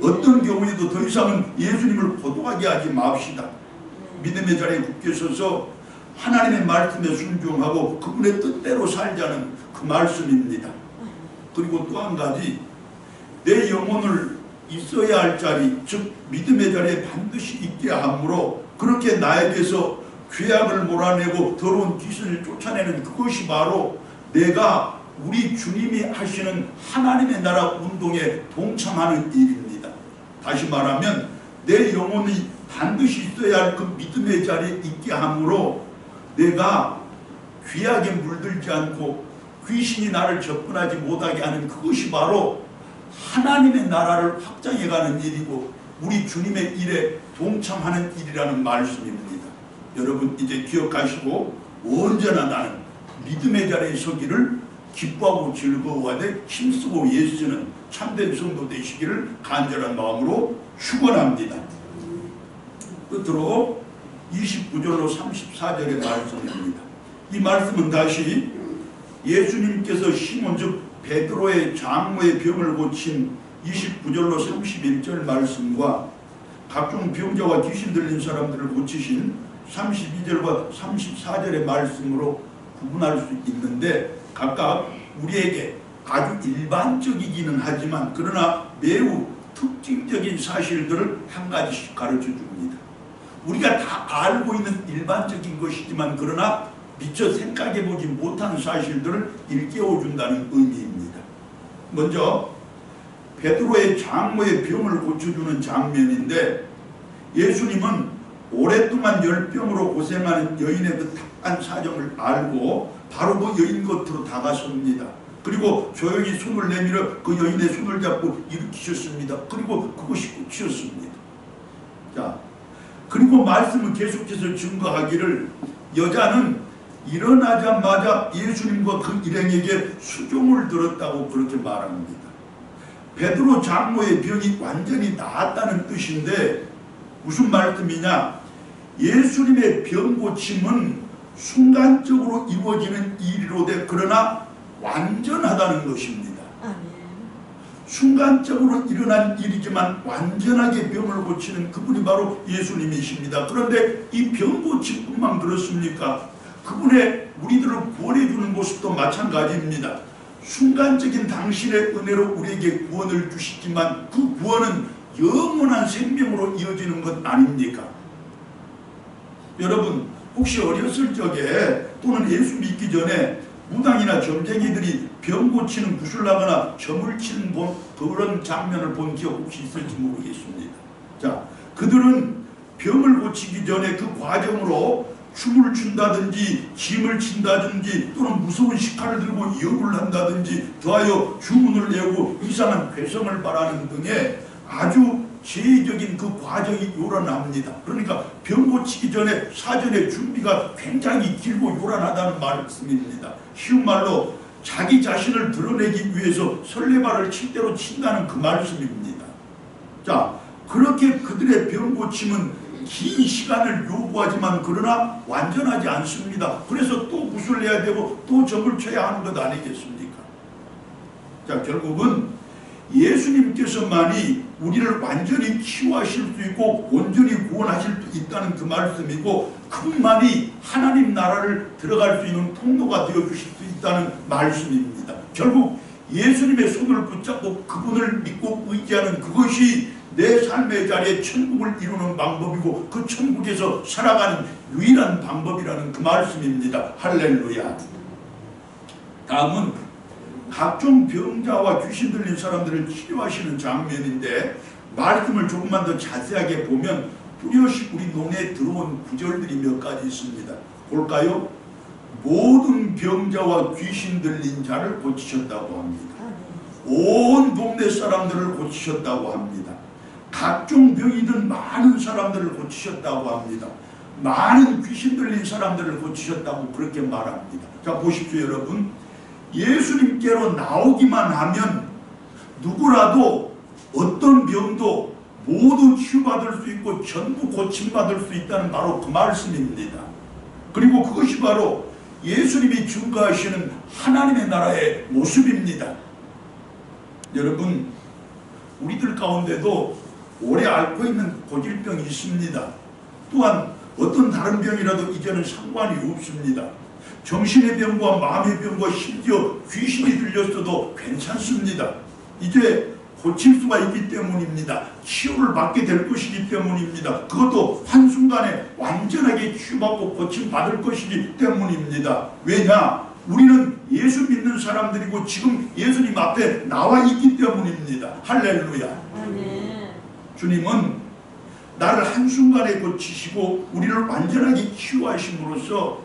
어떤 경우에도 더 이상은 예수님을 고독하게 하지 맙시다. 믿음의 자리에 굳게 서서 하나님의 말씀에 순종하고 그분의 뜻대로 살자는 그 말씀입니다. 그리고 또 한 가지, 내 영혼을 있어야 할 자리, 즉 믿음의 자리에 반드시 있게 하므로 그렇게 나에게서 죄악을 몰아내고 더러운 귀신을 쫓아내는 그것이 바로 내가 우리 주님이 하시는 하나님의 나라 운동에 동참하는 일입니다. 다시 말하면 내 영혼이 반드시 있어야 할 그 믿음의 자리에 있게 하므로 내가 귀하게 물들지 않고 귀신이 나를 접근하지 못하게 하는 그것이 바로 하나님의 나라를 확장해가는 일이고 우리 주님의 일에 동참하는 일이라는 말씀입니다. 여러분 이제 기억하시고 언제나 나는 믿음의 자리에 서기를 기뻐하고 즐거워하되 힘쓰고 예수는 참된 성도 되시기를 간절한 마음으로 축원합니다. 끝으로 29절로 34절의 말씀입니다. 이 말씀은 다시 예수님께서 시몬 즉 베드로의 장모의 병을 고친 29절로 31절 말씀과 각종 병자와 귀신 들린 사람들을 고치신 32절과 34절의 말씀으로 구분할 수 있는데 각각 우리에게 아주 일반적이기는 하지만 그러나 매우 특징적인 사실들을 한 가지씩 가르쳐 줍니다. 우리가 다 알고 있는 일반적인 것이지만 그러나 미처 생각해보지 못한 사실들을 일깨워준다는 의미입니다. 먼저 베드로의 장모의 병을 고쳐주는 장면인데 예수님은 오랫동안 열병으로 고생하는 여인의 그 답한 사정을 알고 바로 그 여인 곁으로 다가섭니다. 그리고 조용히 손을 내밀어 그 여인의 손을 잡고 일으키셨습니다. 그리고 그것이 끝이었습니다. 자, 그리고 말씀을 계속해서 증거하기를 여자는 일어나자마자 예수님과 그 일행에게 수종을 들었다고 그렇게 말합니다. 베드로 장로의 병이 완전히 나았다는 뜻인데 무슨 말씀이냐? 예수님의 병 고침은 순간적으로 이루어지는 일이로되 그러나 완전하다는 것입니다. 순간적으로 일어난 일이지만 완전하게 병을 고치는 그분이 바로 예수님이십니다. 그런데 이 병 고침뿐만 그렇습니까? 그분의 우리들을 구원해 주는 모습도 마찬가지입니다. 순간적인 당신의 은혜로 우리에게 구원을 주시지만 그 구원은 영원한 생명으로 이어지는 것 아닙니까? 여러분 혹시 어렸을 적에 또는 예수 믿기 전에 무당이나 점쟁이들이 병 고치는 구슬하거나 점을 치는 그런 장면을 본 기억 혹시 있을지 모르겠습니다. 자, 그들은 병을 고치기 전에 그 과정으로 춤을 춘다든지 짐을 친다든지 또는 무서운 식칼을 들고 역을 한다든지 더하여 주문을 내고 이상한 괴성을 바라는 등의 아주 제의적인 그 과정이 요란합니다. 그러니까 병 고치기 전에 사전에 준비가 굉장히 길고 요란하다는 말씀입니다. 쉬운 말로 자기 자신을 드러내기 위해서 설레발을 칠 대로 친다는 그 말씀입니다. 자, 그렇게 그들의 병 고침은 긴 시간을 요구하지만 그러나 완전하지 않습니다. 그래서 또 붓을 내야 되고 또 점을 쳐야 하는 것 아니겠습니까? 자, 결국은 예수님께서만이 우리를 완전히 치유하실 수 있고 온전히 구원하실 수 있다는 그 말씀이고 그분만이 하나님 나라를 들어갈 수 있는 통로가 되어주실 수 있다는 말씀입니다. 결국 예수님의 손을 붙잡고 그분을 믿고 의지하는 그것이 내 삶의 자리에 천국을 이루는 방법이고 그 천국에서 살아가는 유일한 방법이라는 그 말씀입니다. 할렐루야. 다음은 각종 병자와 귀신 들린 사람들을 치료하시는 장면인데 말씀을 조금만 더 자세하게 보면 뚜렷이 우리 눈에 들어온 구절들이 몇 가지 있습니다. 볼까요? 모든 병자와 귀신 들린 자를 고치셨다고 합니다. 온 동네 사람들을 고치셨다고 합니다. 각종 병이든 많은 사람들을 고치셨다고 합니다. 많은 귀신 들린 사람들을 고치셨다고 그렇게 말합니다. 자, 보십시오 여러분. 예수님께로 나오기만 하면 누구라도 어떤 병도 모두 치유받을 수 있고 전부 고침받을 수 있다는 바로 그 말씀입니다. 그리고 그것이 바로 예수님이 증거하시는 하나님의 나라의 모습입니다. 여러분, 우리들 가운데도 오래 앓고 있는 고질병이 있습니다. 또한 어떤 다른 병이라도 이제는 상관이 없습니다. 정신의 병과 마음의 병과 심지어 귀신이 들렸어도 괜찮습니다. 이제 고칠 수가 있기 때문입니다. 치유를 받게 될 것이기 때문입니다. 그것도 한순간에 완전하게 치유받고 고침받을 것이기 때문입니다. 왜냐? 우리는 예수 믿는 사람들이고 지금 예수님 앞에 나와 있기 때문입니다. 할렐루야. 주님은 나를 한순간에 고치시고 우리를 완전하게 치유하심으로써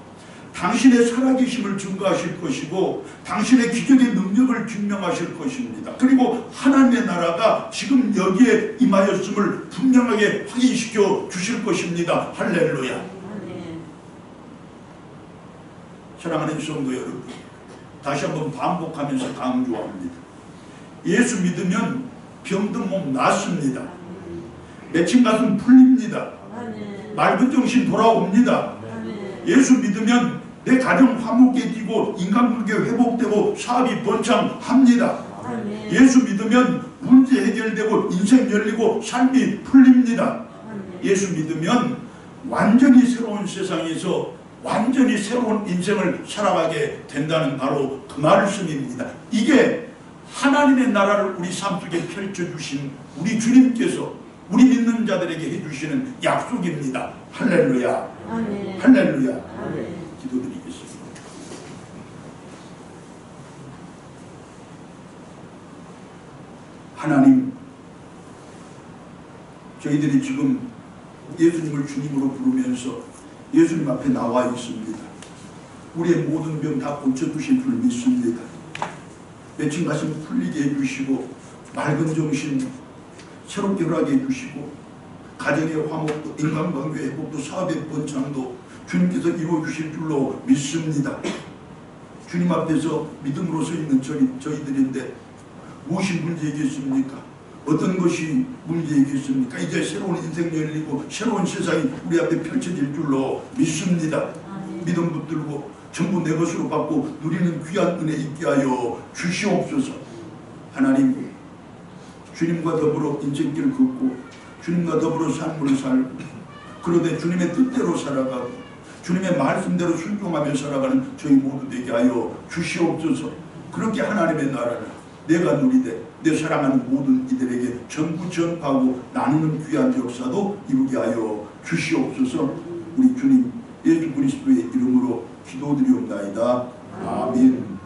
당신의 살아계심을 증거하실 것이고 당신의 기적의 능력을 증명하실 것입니다. 그리고 하나님의 나라가 지금 여기에 임하였음을 분명하게 확인시켜 주실 것입니다. 할렐루야. 사랑하는 성도 여러분, 다시 한번 반복하면서 강조합니다. 예수 믿으면 병든 몸 낫습니다. 맺힌 가슴 풀립니다. 맑은 정신 돌아옵니다. 예수 믿으면 내 가정 화목해지고 인간관계 회복되고 사업이 번창합니다. 예수 믿으면 문제 해결되고 인생 열리고 삶이 풀립니다. 예수 믿으면 완전히 새로운 세상에서 완전히 새로운 인생을 살아가게 된다는 바로 그 말씀입니다. 이게 하나님의 나라를 우리 삶 속에 펼쳐주신 우리 주님께서 우리 믿는 자들에게 해주시는 약속입니다. 할렐루야. 아멘. 할렐루야. 아멘. 기도드리겠습니다. 하나님, 저희들이 지금 예수님을 주님으로 부르면서 예수님 앞에 나와 있습니다. 우리의 모든 병 다 고쳐주실 줄 믿습니다. 맺힌 가슴 풀리게 해주시고 맑은 정신 새롭게 허락해 해주시고 가정의 화목도 인간관계 회복도 사업의 번창도 주님께서 이루어주실 줄로 믿습니다. 주님 앞에서 믿음으로 서 있는 저희들인데 무엇이 문제이겠습니까? 어떤 것이 문제이겠습니까? 이제 새로운 인생이 열리고 새로운 세상이 우리 앞에 펼쳐질 줄로 믿습니다. 믿음 붙들고 전부 내 것으로 받고 누리는 귀한 은혜 있게 하여 주시옵소서. 하나님, 주님과 더불어 인생길을 걷고 주님과 더불어 삶을 살고 그러되 주님의 뜻대로 살아가고 주님의 말씀대로 순종하며 살아가는 저희 모두 되게 하여 주시옵소서. 그렇게 하나님의 나라를 내가 누리되 내 사랑하는 모든 이들에게 전부 전파하고 나누는 귀한 역사도 이루게 하여 주시옵소서. 우리 주님 예수 그리스도의 이름으로 기도드리옵나이다. 아멘.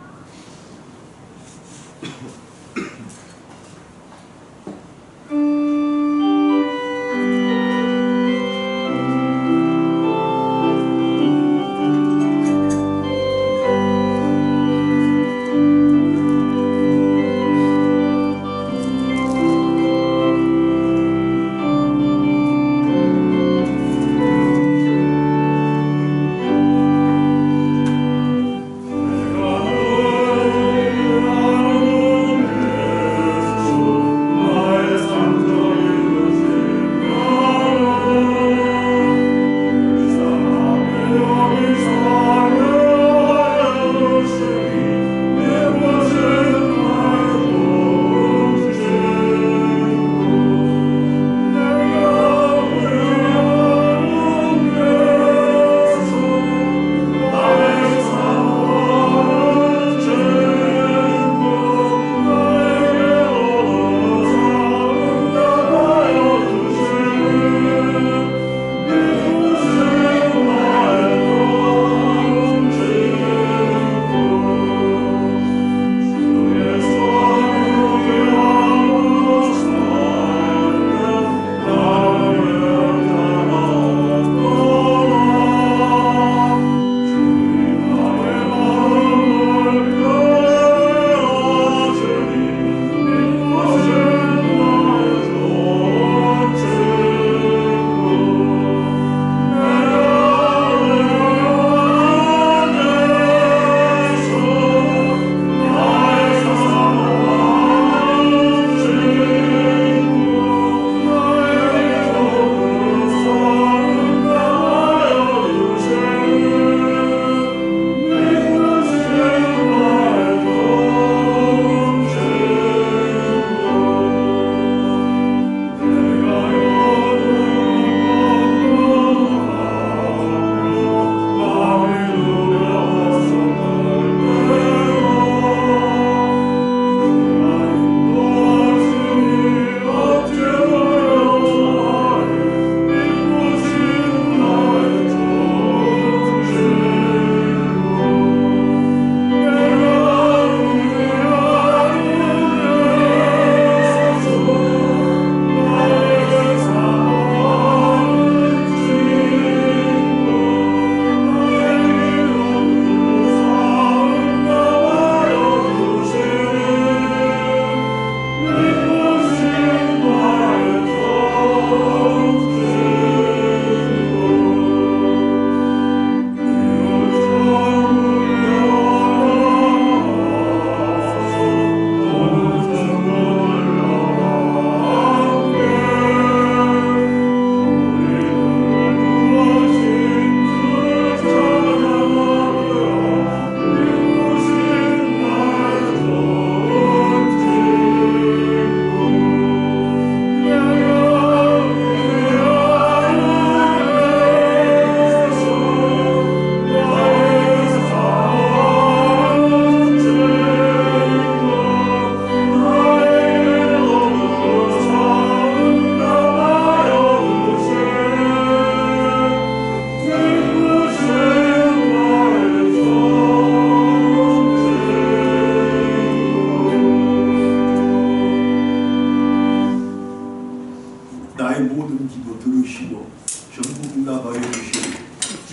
나의 모든 기도 들으시고 전부 응답하여 주시고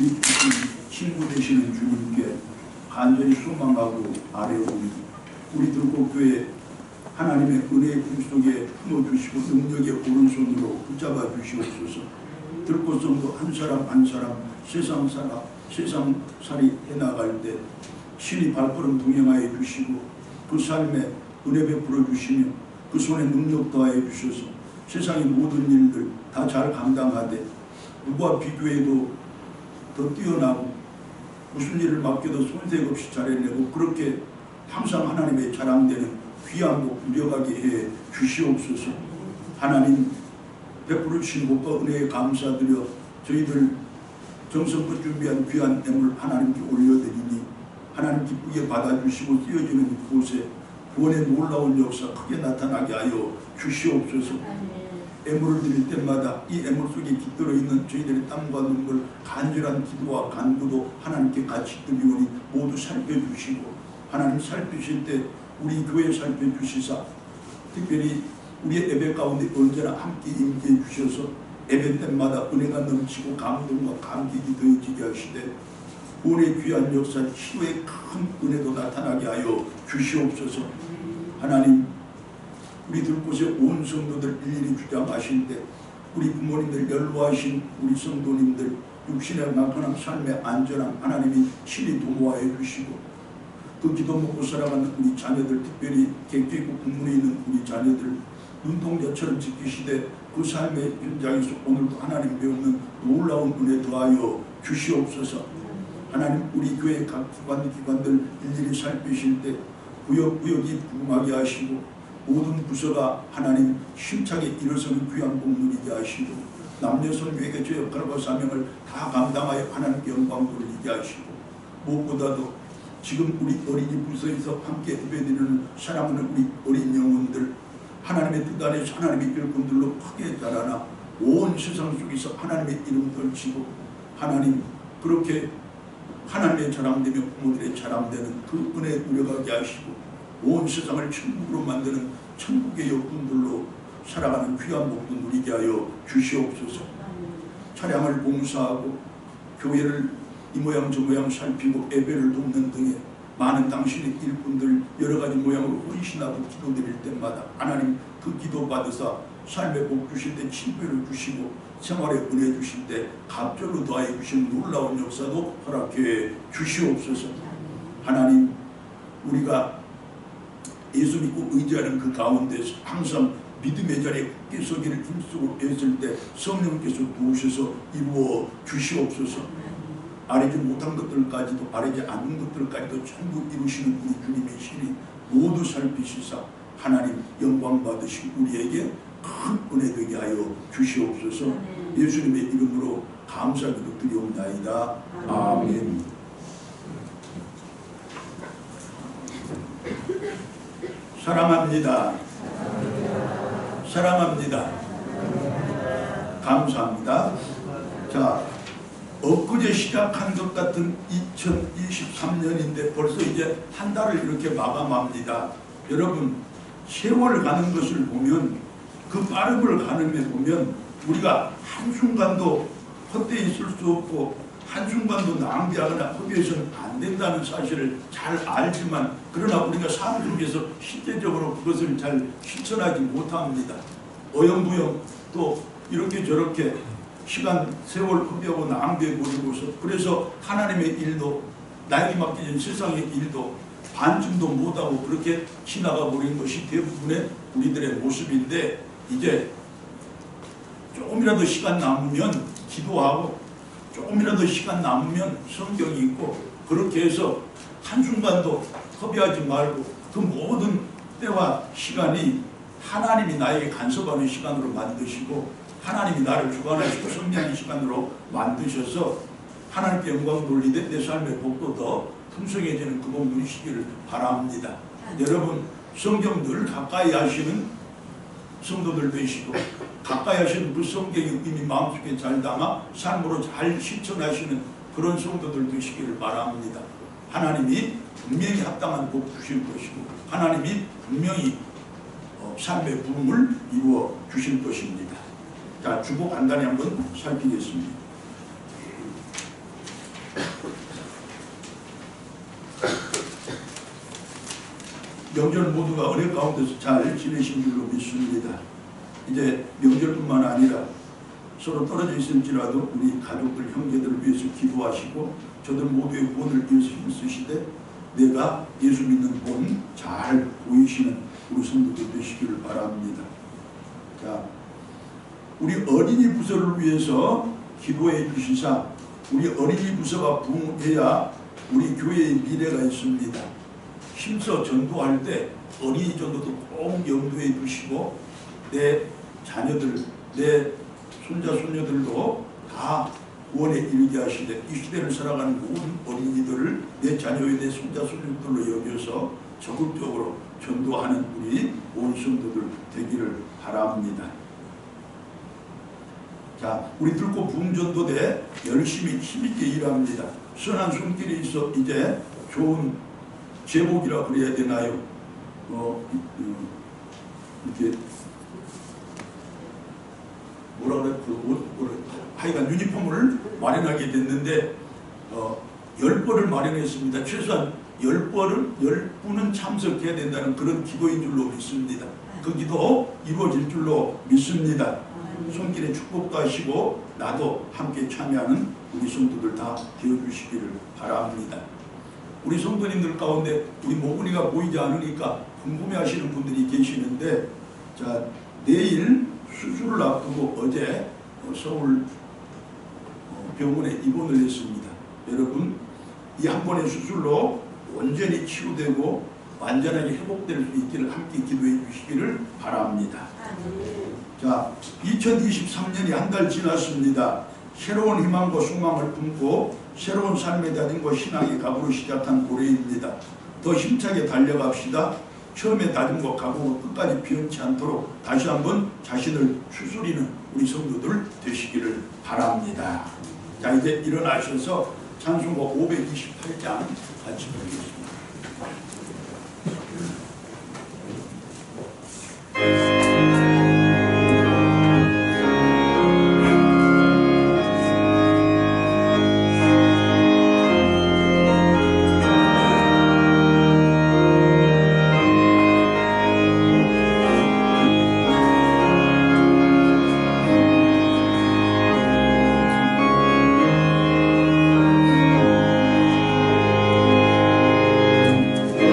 우리 친구 되시는 주님께 간절히 소망하고 아뢰옵니다. 우리 들꽃교회 하나님의 은혜의 품 속에 품어주시고 능력의 오른손으로 붙잡아 주시옵소서. 들꽃성도 한 사람 한 사람 세상살이 해나갈 때 신이 발걸음 동행하여 주시고 그 삶에 은혜 베풀어 주시며 그 손에 능력 더하여 주셔서 세상의 모든 일들 다 잘 감당하되 누구와 비교해도 더 뛰어나고 무슨 일을 맡겨도 손색 없이 잘해내고 그렇게 항상 하나님의 자랑되는 귀한 복 누려가게 해 주시옵소서. 하나님 베풀어 주신 복과 은혜에 감사드려 저희들 정성껏 준비한 귀한 애물 하나님께 올려드리니 하나님 기쁘게 받아주시고 쓰여지는 곳에 구원의 놀라운 역사 크게 나타나게 하여 주시옵소서. 애물을 드릴 때마다 이 애물 속에 깃들어 있는 저희들의 땀과 눈물 간절한 기도와 간구도 하나님께 같이 드리오니 모두 살펴주시고 하나님 살피실 때 우리 교회 살펴주시사 특별히 우리의 예배 가운데 언제나 함께 임재해 주셔서 예배 때마다 은혜가 넘치고 감동과 감격이 더해지게 하시되 구원의 귀한 역사 치유의 큰 은혜도 나타나게 하여 주시옵소서. 하나님 우리 들곳에 온 성도들 일일이 주장하실 때 우리 부모님들 연로하신 우리 성도님들 육신의 강건함 삶의 안전함 하나님이 친히 도모하여 주시고 그 기도 먹고 살아가는 우리 자녀들 특별히 객기고 국문에 있는 우리 자녀들 눈동자처럼 지키시되 그 삶의 현장에서 오늘도 하나님 배우는 놀라운 은혜 더하여 주시옵소서. 하나님 우리 교회 각 기관들 일일이 살피실 때 구역구역이 부흥하게 하시고 모든 부서가 하나님 힘차게 일어서는 귀한 복 누리게 하시고 남녀선교에게 저 역할과 사명을 다 감당하여 하나님께 영광 돌리게 하시고 무엇보다도 지금 우리 어린이 부서에서 함께 예배드리는 사랑하는 우리 어린 영혼들 하나님의 뜻 안에서 하나님의 일꾼들로 크게 자라나 온 세상 속에서 하나님의 이름 떨치고 하나님 그렇게 하나님의 자랑되며 부모들의 자랑되는 그 은혜 누려가게 하시고 온 세상을 천국으로 만드는 천국의 역군들로 살아가는 귀한 복도 누리게 하여 주시옵소서. 차량을 봉사하고 교회를 이 모양 저 모양 살피고 예배를 돕는 등의 많은 당신의 일꾼들 여러가지 모양으로 헌신하고 기도드릴 때마다 하나님 그 기도 받으사 삶의 복 주실 때 친별을 주시고 생활에 은혜 주실 때 갑절로 더하여 주신 놀라운 역사도 허락해 주시옵소서. 하나님 우리가 예수 믿고 의지하는 그 가운데서 항상 믿음의 자리에 굳게 서기를 힘쓰고 애쓸 때 성령께서 도우셔서 이루어 주시옵소서. 아뢰지 못한 것들까지도 아뢰지 않은 것들까지도 전부 이루시는 우리 주님의 신이 모두 살피시사 하나님 영광 받으시고 우리에게 큰 은혜 되게 하여 주시옵소서. 예수님의 이름으로 감사기도 드리옵나이다. 아멘. 사랑합니다. 사랑합니다. 감사합니다. 자, 엊그제 시작한 것 같은 2023년인데 벌써 이제 한 달을 이렇게 마감합니다. 여러분 세월 가는 것을 보면 그 빠름을 가늠해 보면 우리가 한순간도 헛되이 있을 수 없고 한순간도 낭비하거나 허비해서는 안 된다는 사실을 잘 알지만 그러나 우리가 삶 속에서 실제적으로 그것을 잘 실천하지 못합니다. 어영부영 또 이렇게 저렇게 시간 세월 허비하고 낭비해버리고서 그래서 하나님의 일도 나에게 맡겨진 세상의 일도 반쯤도 못하고 그렇게 지나가 버린 것이 대부분의 우리들의 모습인데 이제 조금이라도 시간 남으면 기도하고 조금이라도 시간 남으면 성경이 있고 그렇게 해서 한순간도 허비하지 말고 그 모든 때와 시간이 하나님이 나에게 간섭하는 시간으로 만드시고 하나님이 나를 주관하시고 성령의 시간으로 만드셔서 하나님께 영광 돌리되 내 삶의 복도 더 풍성해지는 그 복 누리시기를 바랍니다. 여러분 성경 늘 가까이 하시는 성도들 되시고 가까이 하시는 그 성경이 이미 마음속에 잘 담아 삶으로 잘 실천하시는 그런 성도들 되시기를 바랍니다. 하나님이 분명히 합당한 복 주실 것이고 하나님이 분명히 삶의 부흥을 이루어 주실 것입니다. 자, 주보 간단히 한번 살피겠습니다. 명절 모두가 은혜 가운데서 잘 지내신 줄로 믿습니다. 이제 명절뿐만 아니라 서로 떨어져 있을지라도 우리 가족들, 형제들을 위해서 기도하시고 저들 모두의 구원을 위해서 힘쓰시되 내가 예수 믿는 본 잘 보이시는 우리 성도들 되시기를 바랍니다. 자, 우리 어린이 부서를 위해서 기도해 주시사 우리 어린이 부서가 부흥해야 우리 교회의 미래가 있습니다. 힘써 전도할 때 어린이 전도도 꼭 염두에 두시고 내 자녀들, 내 손자, 손녀들도 다 구원에 이르게 하시되 이 시대를 살아가는 모든 어린이들을 내 자녀의 내 손자, 손녀들로 여겨서 적극적으로 전도하는 우리 온 성도들 되기를 바랍니다. 자, 우리 들고 부흥전도대 열심히 힘있게 일합니다. 선한 손길이 있어 이제 좋은 제복이라 그래야 되나요? 이렇게 뭐라 그래? 하여간 유니폼을 마련하게 됐는데 10벌을 마련했습니다. 최소한 10분은 참석해야 된다는 그런 기도인 줄로 믿습니다. 그 기도 이루어질 줄로 믿습니다. 손길에 축복도 하시고 나도 함께 참여하는 우리 성도들 다 되어주시기를 바랍니다. 우리 성도님들 가운데 우리 모근이가 보이지 않으니까 궁금해하시는 분들이 계시는데, 자, 내일 수술을 앞두고 어제 서울 병원에 입원을 했습니다. 여러분, 이 한 번의 수술로 온전히 치유되고 완전하게 회복될 수 있기를 함께 기도해 주시기를 바랍니다. 자, 2023년이 한 달 지났습니다. 새로운 희망과 소망을 품고 새로운 삶의 다짐과 신앙의 각오로 시작한 올해입니다. 더 힘차게 달려갑시다. 처음에 다짐과 각오가 끝까지 변치 않도록 다시 한번 자신을 추스리는 우리 성도들 되시기를 바랍니다. 자, 이제 일어나셔서 찬송가 528장 같이 부르겠습니다. 주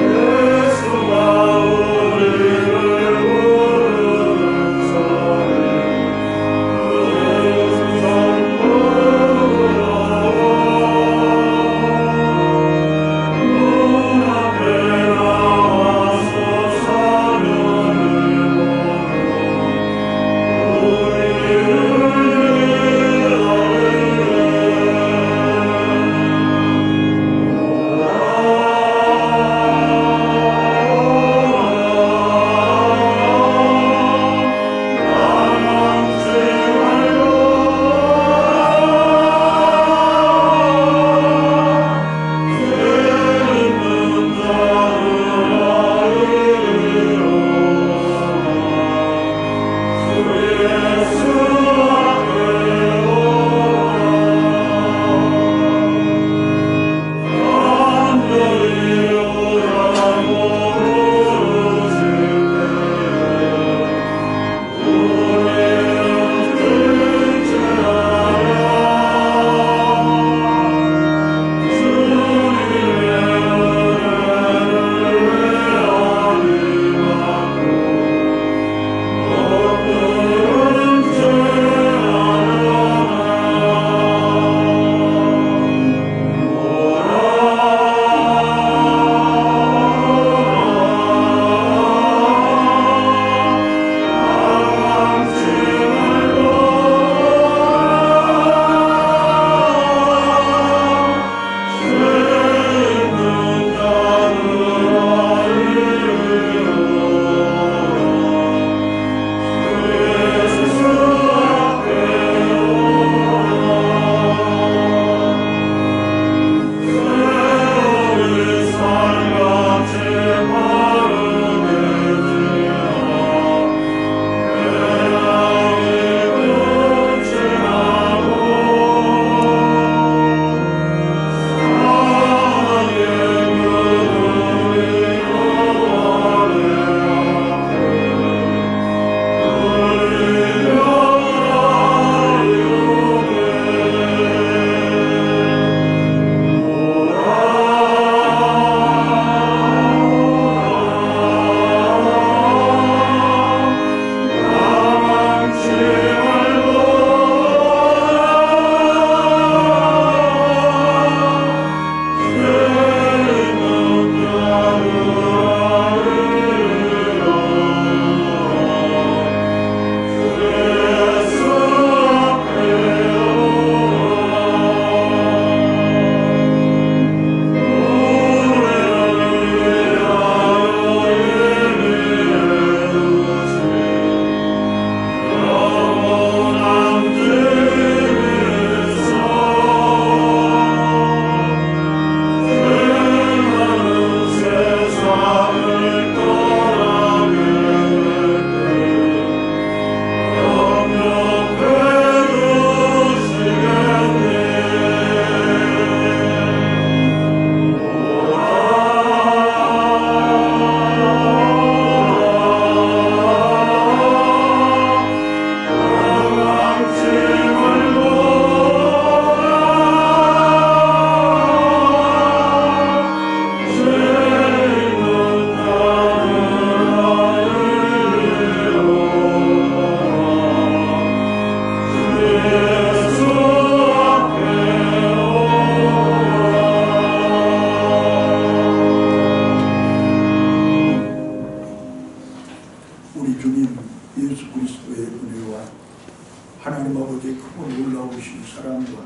사랑과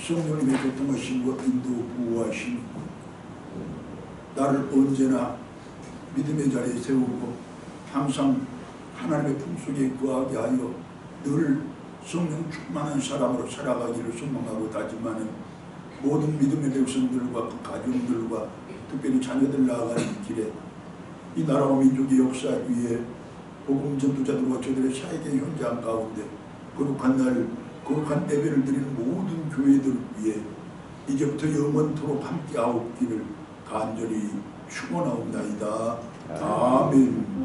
성령님의 교통하심과 인도 구호하심이 나를 언제나 믿음의 자리에 세우고 항상 하나님의 품속에 거하게 하여 늘 성령 충만한 사람으로 살아가기를 소망하고 다짐하는 모든 믿음의 백성들과 그 가정들과 특별히 자녀들 나아가는 길에 이 나라와 민족의 역사 위에 복음 전도자들과 저들의 사역의 현장 가운데 거룩한 날 거룩한 예배를 드리는 모든 교회들 위해 이제부터 영원토록 함께하옵기를 간절히 축원하옵나이다. 아멘.